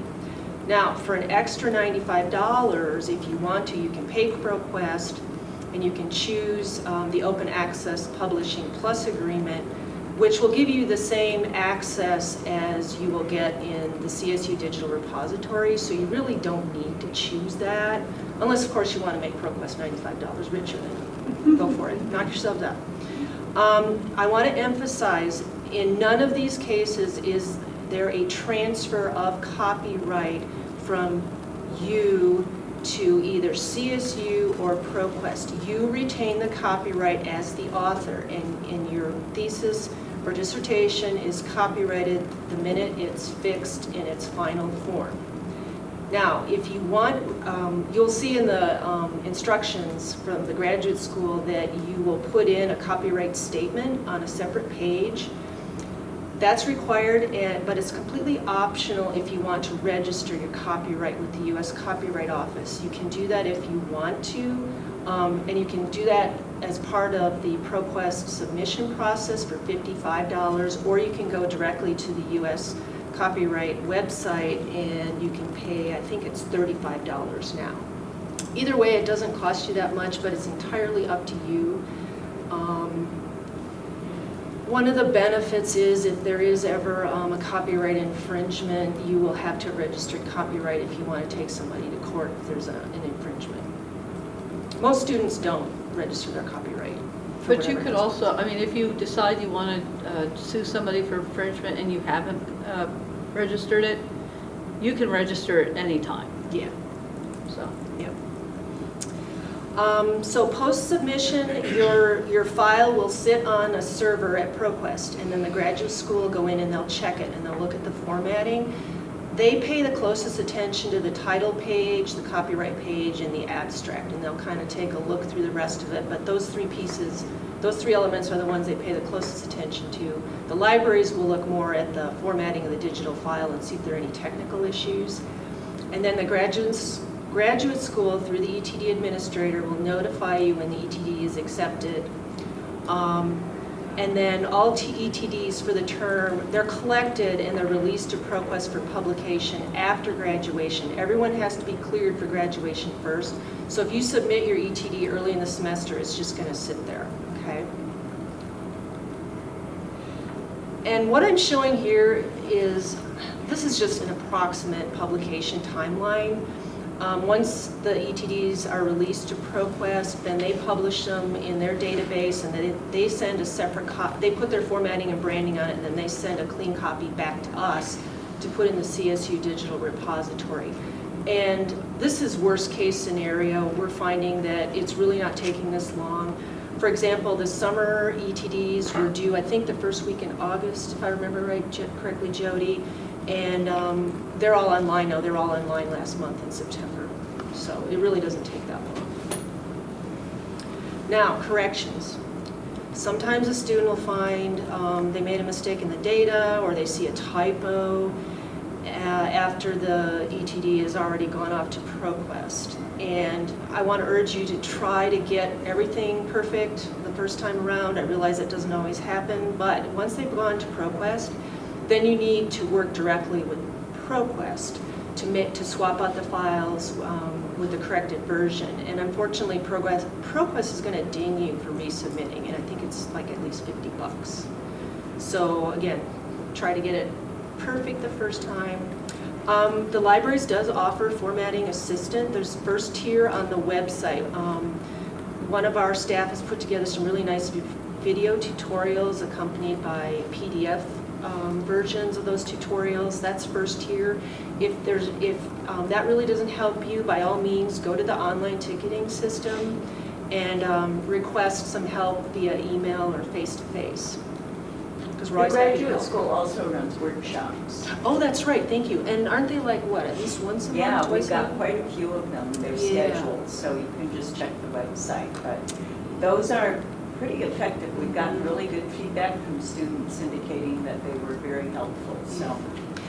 Now, for an extra $95, if you want to, you can pay ProQuest, and you can choose the Open Access Publishing Plus agreement, which will give you the same access as you will get in the CSU Digital Repository, so you really don't need to choose that, unless, of course, you want to make ProQuest $95 richer, then go for it, knock yourselves out. I want to emphasize, in none of these cases is there a transfer of copyright from you to either CSU or ProQuest. You retain the copyright as the author, and your thesis or dissertation is copyrighted the minute it's fixed in its final form. Now, if you want, you'll see in the instructions from the graduate school that you will put in a copyright statement on a separate page. That's required, but it's completely optional if you want to register your copyright with the U.S. Copyright Office. You can do that if you want to, and you can do that as part of the ProQuest submission process for $55, or you can go directly to the U.S. Copyright website and you can pay, I think it's $35 now. Either way, it doesn't cost you that much, but it's entirely up to you. One of the benefits is if there is ever a copyright infringement, you will have to register copyright if you want to take somebody to court if there's an infringement. Most students don't register their copyright. But you could also, I mean, if you decide you want to sue somebody for infringement and you haven't registered it, you can register it anytime. Yeah. So. Yep. So post-submission, your file will sit on a server at ProQuest, and then the graduate school will go in and they'll check it and they'll look at the formatting. They pay the closest attention to the title page, the copyright page, and the abstract, and they'll kind of take a look through the rest of it. But those three pieces, those three elements are the ones they pay the closest attention to. The libraries will look more at the formatting of the digital file and see if there are any technical issues. And then the graduate school, through the ETD administrator, will notify you when the ETD is accepted. And then all ETDs for the term, they're collected and they're released to ProQuest for publication after graduation. Everyone has to be cleared for graduation first. So if you submit your ETD early in the semester, it's just going to sit there, okay? And what I'm showing here is, this is just an approximate publication timeline. Once the ETDs are released to ProQuest, then they publish them in their database, and then they send a separate copy. They put their formatting and branding on it, and then they send a clean copy back to us to put in the CSU Digital Repository. And this is worst case scenario. We're finding that it's really not taking this long. For example, the summer ETDs were due, I think, the first week in August, if I remember correctly, Jody. And they're all online now. They're all online last month in September. So it really doesn't take that long. Now, corrections. Sometimes a student will find they made a mistake in the data, or they see a typo. after the ETD has already gone off to ProQuest. And I want to urge you to try to get everything perfect the first time around. I realize that doesn't always happen, but once they've gone to ProQuest, then you need to work directly with ProQuest to swap out the files with the corrected version. And unfortunately, ProQuest is going to ding you for resubmitting, and I think it's like at least $50. So again, try to get it perfect the first time. The libraries does offer formatting assistant. There's first tier on the website. One of our staff has put together some really nice video tutorials accompanied by PDF versions of those tutorials. That's first tier. If that really doesn't help you, by all means, go to the online ticketing system and request some help via email or face-to-face. Because we're The always happy to graduate help. school also runs workshops. Oh, that's right, thank you. And aren't they like, what, at least once a month? Yeah, twice we've a got month? quite a few of them. They're Yeah. scheduled, so you can just check the website. But those are pretty effective. We've gotten really good feedback from students indicating that they were very helpful. So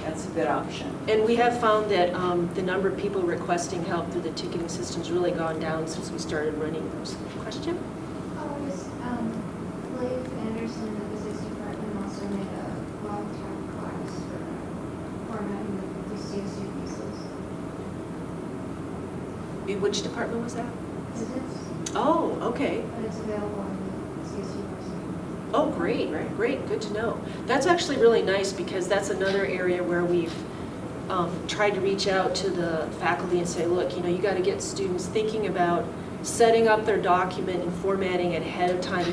that's a good option. And we have found that the number of people requesting help through the ticketing system's really gone down since we started running those. Question? Oh, yes, Blake Anderson in the physics department also made a long-term class for formatting the CSU pieces. In which department was that? Physics, Oh, okay. but it's available on the CSU website. Oh, great, great, good to know. That's actually really nice because that's another area where we've tried to reach out to the faculty and say, look, you got to get students thinking about setting up their document and formatting it ahead of time.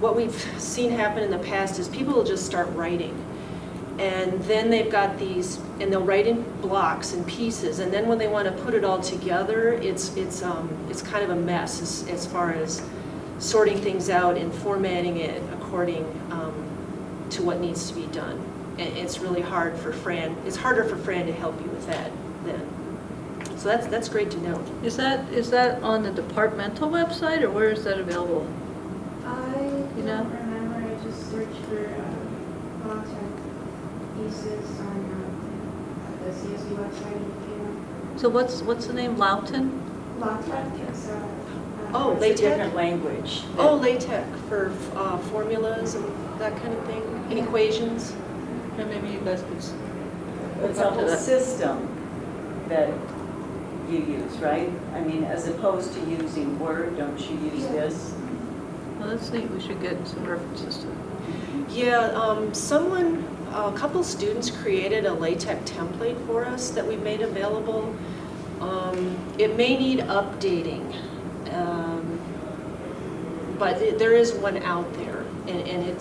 What we've seen happen in the past is people will just start writing. And then they've got these, and they'll write in blocks and pieces, and then when they want to put it all together, it's kind of a mess as far as sorting things out and formatting it according to what needs to be done. And it's really hard for Fran. It's harder for Fran to help you with that then. So that's great to know. Is that on the departmental website, or where is that available? I You know? don't remember, I just searched for long-term pieces on the CSU website and it came up. So what's the name, Loughton? Long-term, it's Oh, It's a LaTeX? different language. Oh, LaTeX for formulas and that kind of thing, and equations. Or maybe you guys could It's a whole system that you use, right? I mean, as opposed to using Word, don't you use Yeah. this? Well, that's neat, we should get some references to it. Yeah, a couple students created a LaTeX template for us that we've made available. It may need updating, but there is one out there, and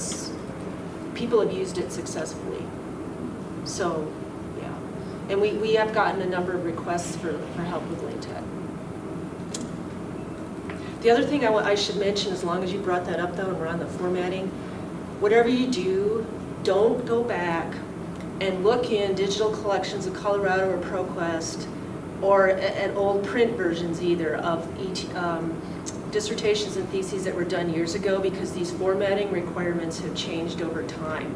people have used it successfully. So, yeah. And we have gotten a number of requests for help with LaTeX. The other thing I should mention, as long as you brought that up though, and we're on the formatting, whatever you do, don't go back and look in digital collections of Colorado or ProQuest or at old print versions either of dissertations and theses that were done years ago, because these formatting requirements have changed over time.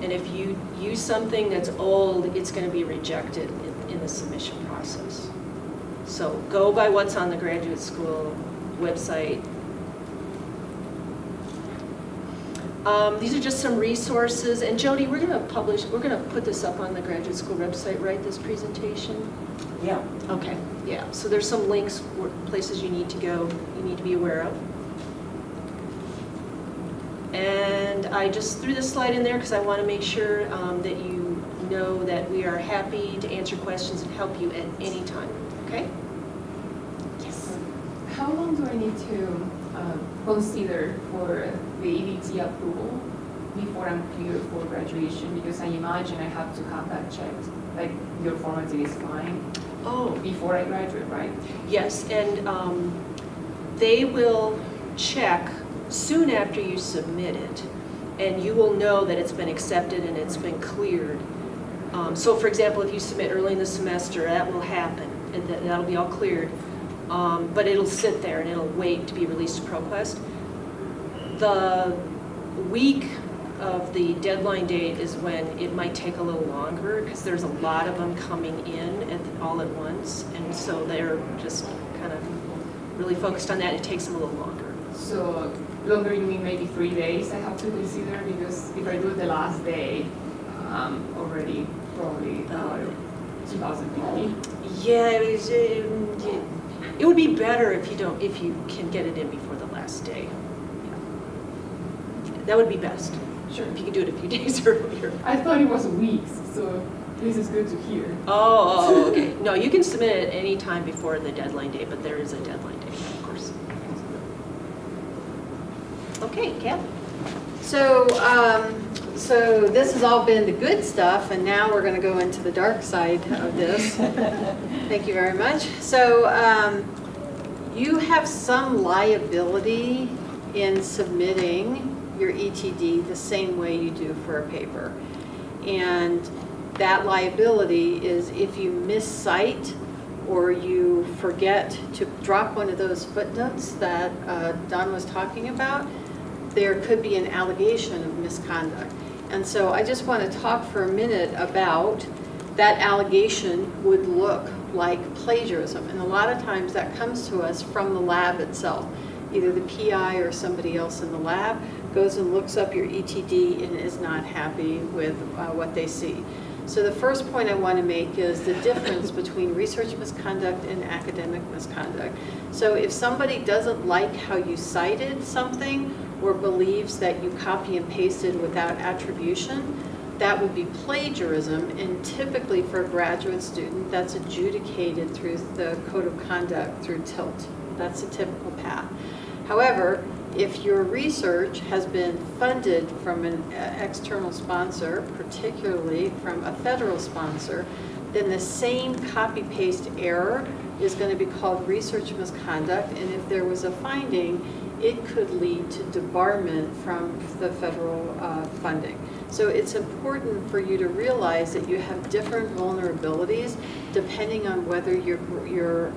And if you use something that's old, it's going to be rejected in the submission process. So go by what's on the graduate school website. These are just some resources, and Jody, we're going to put this up on the graduate school website, right, this presentation? Yeah. Okay, yeah, so there's some links, places you need to go, you need to be aware of. And I just threw this slide in there because I want to make sure that you know that we are happy to answer questions and help you at any time, okay? Yes. How long do I need to consider for the EDT approval before I'm cleared for graduation? Because I imagine I have to have that checked, like your formatting is fine Oh, before I graduate, right? yes, and they will check soon after you submit it, and you will know that it's been accepted and it's been cleared. So for example, if you submit early in the semester, that will happen, and that'll be all cleared. But it'll sit there and it'll wait to be released to ProQuest. The week of the deadline date is when it might take a little longer, because there's a lot of them coming in all at once, and so they're just kind of really focused on that. It takes them a little longer. So longer, you mean maybe 3 days I have to consider, because if I do it the last day, already probably 2050. Yeah, it would be better if you can get it in before the last day. Yeah. That would be best. Sure, if you could do it a few days earlier. I thought it was weeks, so this is good to hear. Oh, okay. No, you can submit it any time before the deadline date, but there is a deadline date, of course. Okay, Kathy. So, so this has all been the good stuff, and now we're going to go into the dark side of this. Thank you very much. So, you have some liability in submitting your ETD the same way you do for a paper. And that liability is if you miscite or you forget to drop one of those footnotes that Don was talking about, there could be an allegation of misconduct. And so I just want to talk for a minute about that allegation would look like plagiarism. And a lot of times that comes to us from the lab itself. Either the PI or somebody else in the lab goes and looks up your ETD and is not happy with what they see. So the first point I want to make is the difference between research misconduct and academic misconduct. So if somebody doesn't like how you cited something or believes that you copy and pasted without attribution, that would be plagiarism, and typically for a graduate student, that's adjudicated through the code of conduct through TILT. That's a typical path. However, if your research has been funded from an external sponsor, particularly from a federal sponsor, then the same copy-paste error is going to be called research misconduct, and if there was a finding, it could lead to debarment from the federal funding. So it's important for you to realize that you have different vulnerabilities depending on whether your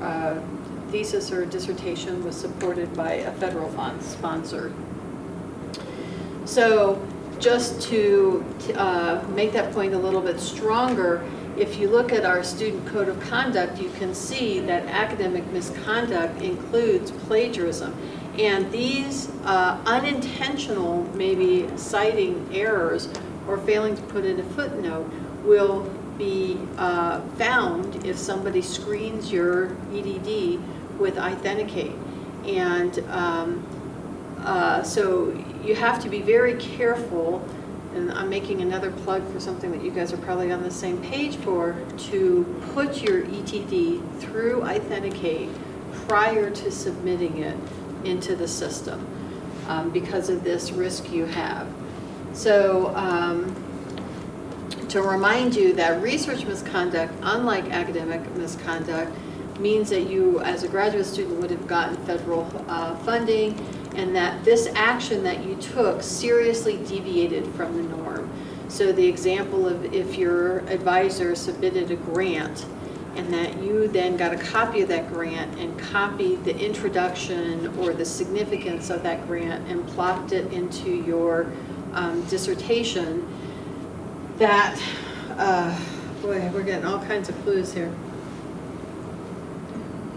thesis or dissertation was supported by a federal sponsor. So just to make that point a little bit stronger, if you look at our student code of conduct, you can see that academic misconduct includes plagiarism. And these unintentional, maybe citing errors or failing to put in a footnote will be found if somebody screens your EDD with Authenticate. And so you have to be very careful, and I'm making another plug for something that you guys are probably on the same page for, to put your ETD through Authenticate prior to submitting it into the system because of this risk you have. So to remind you that research misconduct, unlike academic misconduct, means that you as a graduate student would have gotten federal funding, and that this action that you took seriously deviated from the norm. So the example of if your advisor submitted a grant and that you then got a copy of that grant and copied the introduction or the significance of that grant and plopped it into your dissertation, that, boy, we're getting all kinds of clues here.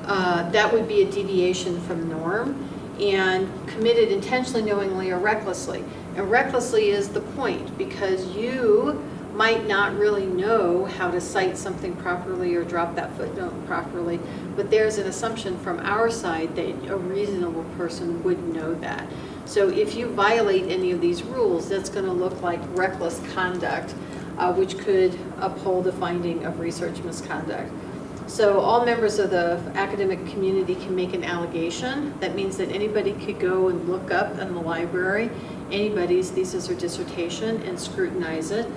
That would be a deviation from norm and committed intentionally, knowingly, or recklessly. And recklessly is the point, because you might not really know how to cite something properly or drop that footnote properly, but there's an assumption from our side that a reasonable person would know that. So if you violate any of these rules, that's going to look like reckless conduct, which could uphold a finding of research misconduct. So all members of the academic community can make an allegation. That means that anybody could go and look up in the library anybody's thesis or dissertation and scrutinize it,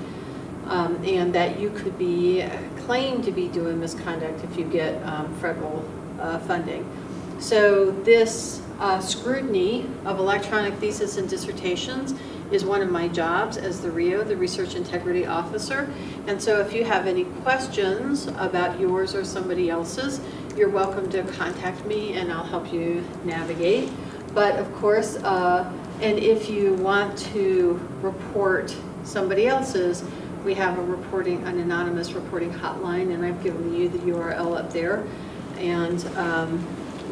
and that you could be claimed to be doing misconduct if you get federal funding. So this scrutiny of electronic thesis and dissertations is one of my jobs as the RIO, the Research Integrity Officer. And so if you have any questions about yours or somebody else's, you're welcome to contact me and I'll help you navigate. But of course, And if you want to report somebody else's, we have an anonymous reporting hotline, and I've given you the URL up there. And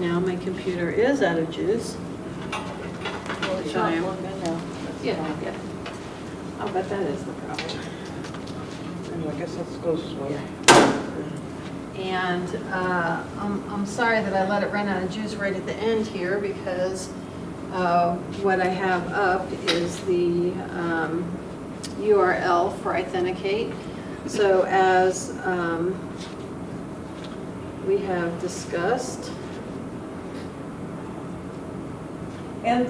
now my computer is out of juice. Which I am. Yeah. I'll bet that is the problem. I guess that goes well. And I'm sorry that I let it run out of juice right at the end here, because what I have up is the URL for Authenticate. So as we have discussed, And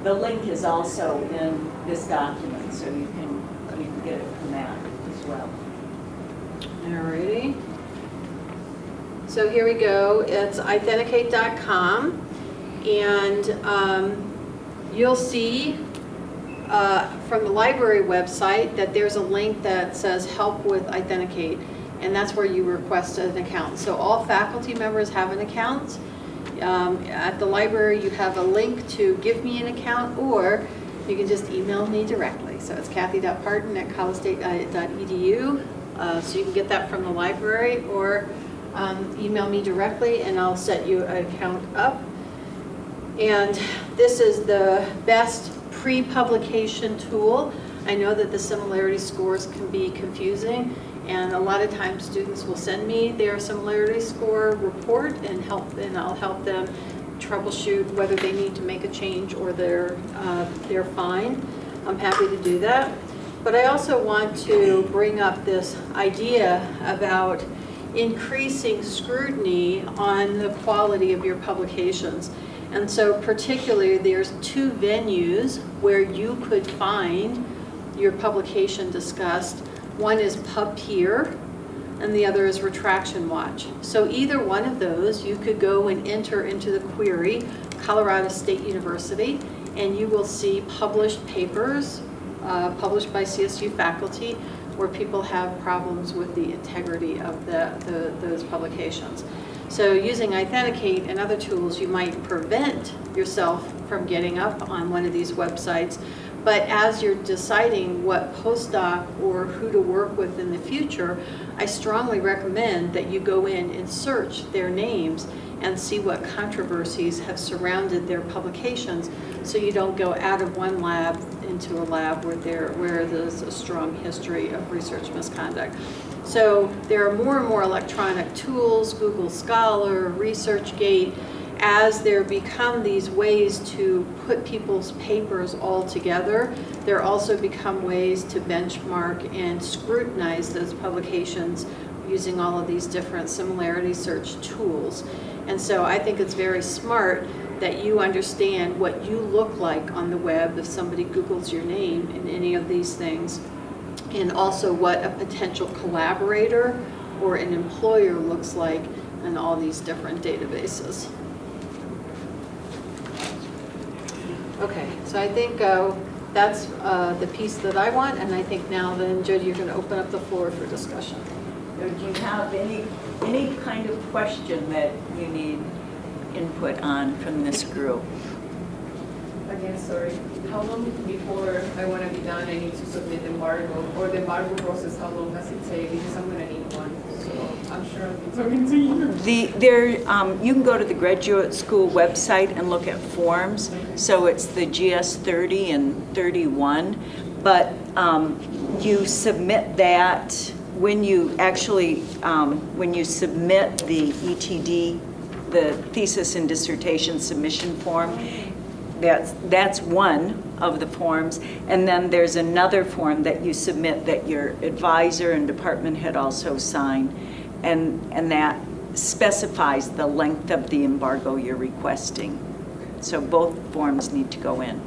the link is also in this document, so you can get it from that as well. alrighty. So here we go. It's authenticate.com, and you'll see from the library website that there's a link that says help with Authenticate, and that's where you request an account. So all faculty members have an account. At the library, you have a link to give me an account, or you can just email me directly. So it's kathy.parton@collegestate.edu. So you can get that from the library, or email me directly and I'll set you an account up. And this is the best pre-publication tool. I know that the similarity scores can be confusing, and a lot of times students will send me their similarity score report and I'll help them troubleshoot whether they need to make a change or they're fine. I'm happy to do that. But I also want to bring up this idea about increasing scrutiny on the quality of your publications. And so particularly there's two venues where you could find your publication discussed. One is PubPeer, and the other is Retraction Watch. So either one of those, you could go and enter into the query Colorado State University, and you will see published papers published by CSU faculty where people have problems with the integrity of those publications. So using Authenticate and other tools, you might prevent yourself from getting up on one of these websites. But as you're deciding what postdoc or who to work with in the future, I strongly recommend that you go in and search their names and see what controversies have surrounded their publications, so you don't go out of one lab into a lab where there's a strong history of research misconduct. So there are more and more electronic tools, Google Scholar, ResearchGate. As there become these ways to put people's papers all together, there also become ways to benchmark and scrutinize those publications using all of these different similarity search tools. And so I think it's very smart that you understand what you look like on the web if somebody Googles your name in any of these things, and also what a potential collaborator or an employer looks like in all these different databases. Okay, so I think that's the piece that I want, and I think now then, Jody, you're going to open up the floor for discussion. Do you have any kind of question that you need input on from this group? Again, sorry, how long before I want to be done, I need to submit the embargo, or the embargo process, how long does it take? Because I'm going to need one, so I'm sure I'll be talking to you. You can go to the graduate school website and look at forms. So it's the GS 30 and 31, but you submit that when you actually, when you submit the ETD, the thesis and dissertation submission form. That's one of the forms, and then there's another form that you submit that your advisor and department head also sign, and that specifies the length of the embargo you're requesting. So both forms need to go in.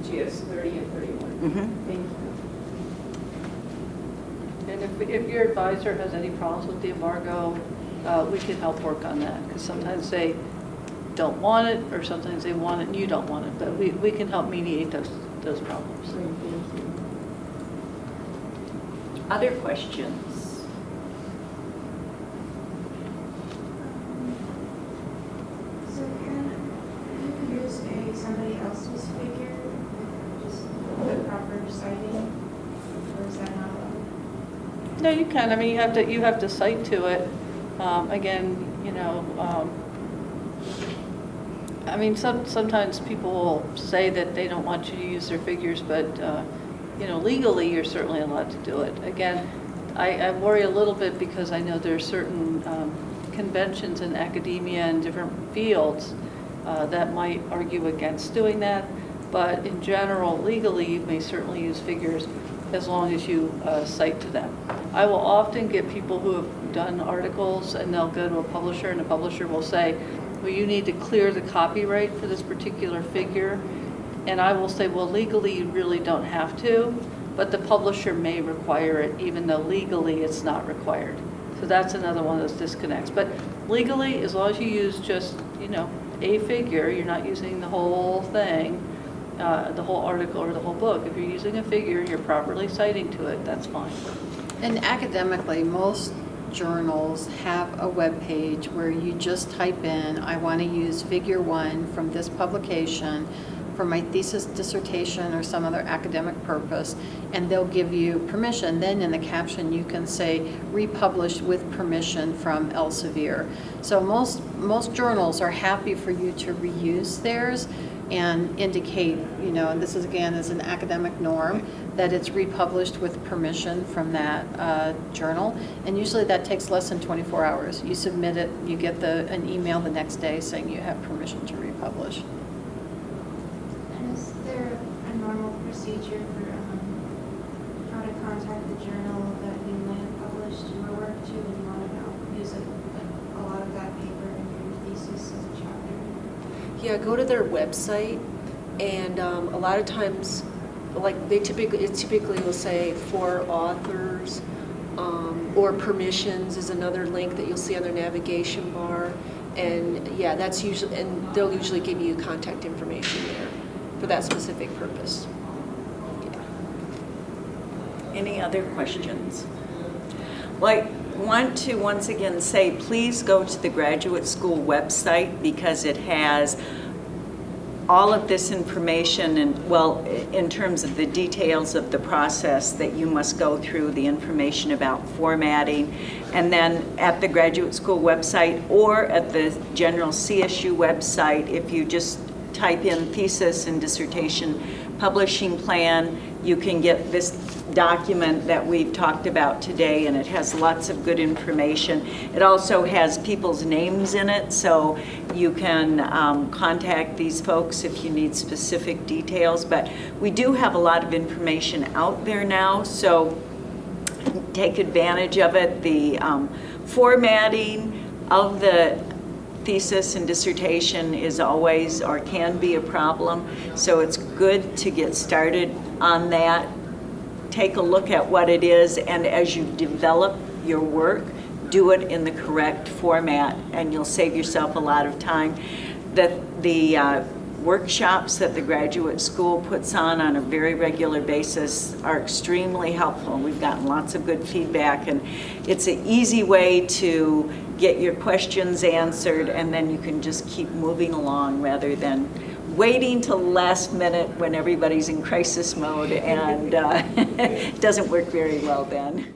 GS 30 and 31. Mm-hmm. Thank you. And if your advisor has any problems with the embargo, we can help work on that, because sometimes they don't want it, or sometimes they want it and you don't want it, but we can help mediate those problems. Other questions? So can you use a else's figure, just the proper citing, or is that not allowed? No, you can. I mean, you have to cite to it. Again, I mean, sometimes people will say that they don't want you to use their figures, but, legally, you're certainly allowed to do it. Again, I worry a little bit because I know there are certain conventions in academia and different fields that might argue against doing that. But in general, legally, you may certainly use figures as long as you cite to them. I will often get people who have done articles and they'll go to a publisher and the publisher will say, well, you need to clear the copyright for this particular figure. And I will say, well, legally you really don't have to, but the publisher may require it even though legally it's not required. So that's another one of those disconnects. But legally, as long as you use just, a figure, you're not using the whole thing, the whole article or the whole book. If you're using a figure, you're properly citing to it, that's fine. And academically, most journals have a web page where you just type in, I want to use figure 1 from this publication for my thesis, dissertation, or some other academic purpose, and they'll give you permission. Then in the caption you can say, republished with permission from Elsevier. So most journals are happy for you to reuse theirs and indicate, and this is again is an academic norm, that it's republished with permission from that journal. And usually that takes less than 24 hours. You submit it, you get an email the next day saying you have permission to republish. And is there a normal procedure for how to contact the journal that you might have published your work to and you want to use a lot of that paper in your thesis as a chapter? Yeah, go to their website, and a lot of times, like it typically will say for authors, or permissions is another link that you'll see on their navigation bar, and yeah, that's usually, and they'll usually give you contact information there for that specific purpose. Any other questions? Well, I want to once again say, please go to the graduate school website because it has all of this information and, well, in terms of the details of the process that you must go through, the information about formatting, and then at the graduate school website or at the general CSU website, if you just type in thesis and dissertation publishing plan, you can get this document that we've talked about today, and it has lots of good information. It also has people's names in it, so you can contact these folks if you need specific details. But we do have a lot of information out there now, so take advantage of it. The formatting of the thesis and dissertation is always or can be a problem, so it's good to get started on that. Take a look at what it is, and as you develop your work, do it in the correct format, and you'll save yourself a lot of time. The workshops that the graduate school puts on a very regular basis are extremely helpful. We've gotten lots of good feedback, and it's an easy way to get your questions answered, and then you can just keep moving along rather than waiting till the last minute when everybody's in crisis mode, and it doesn't work very well then.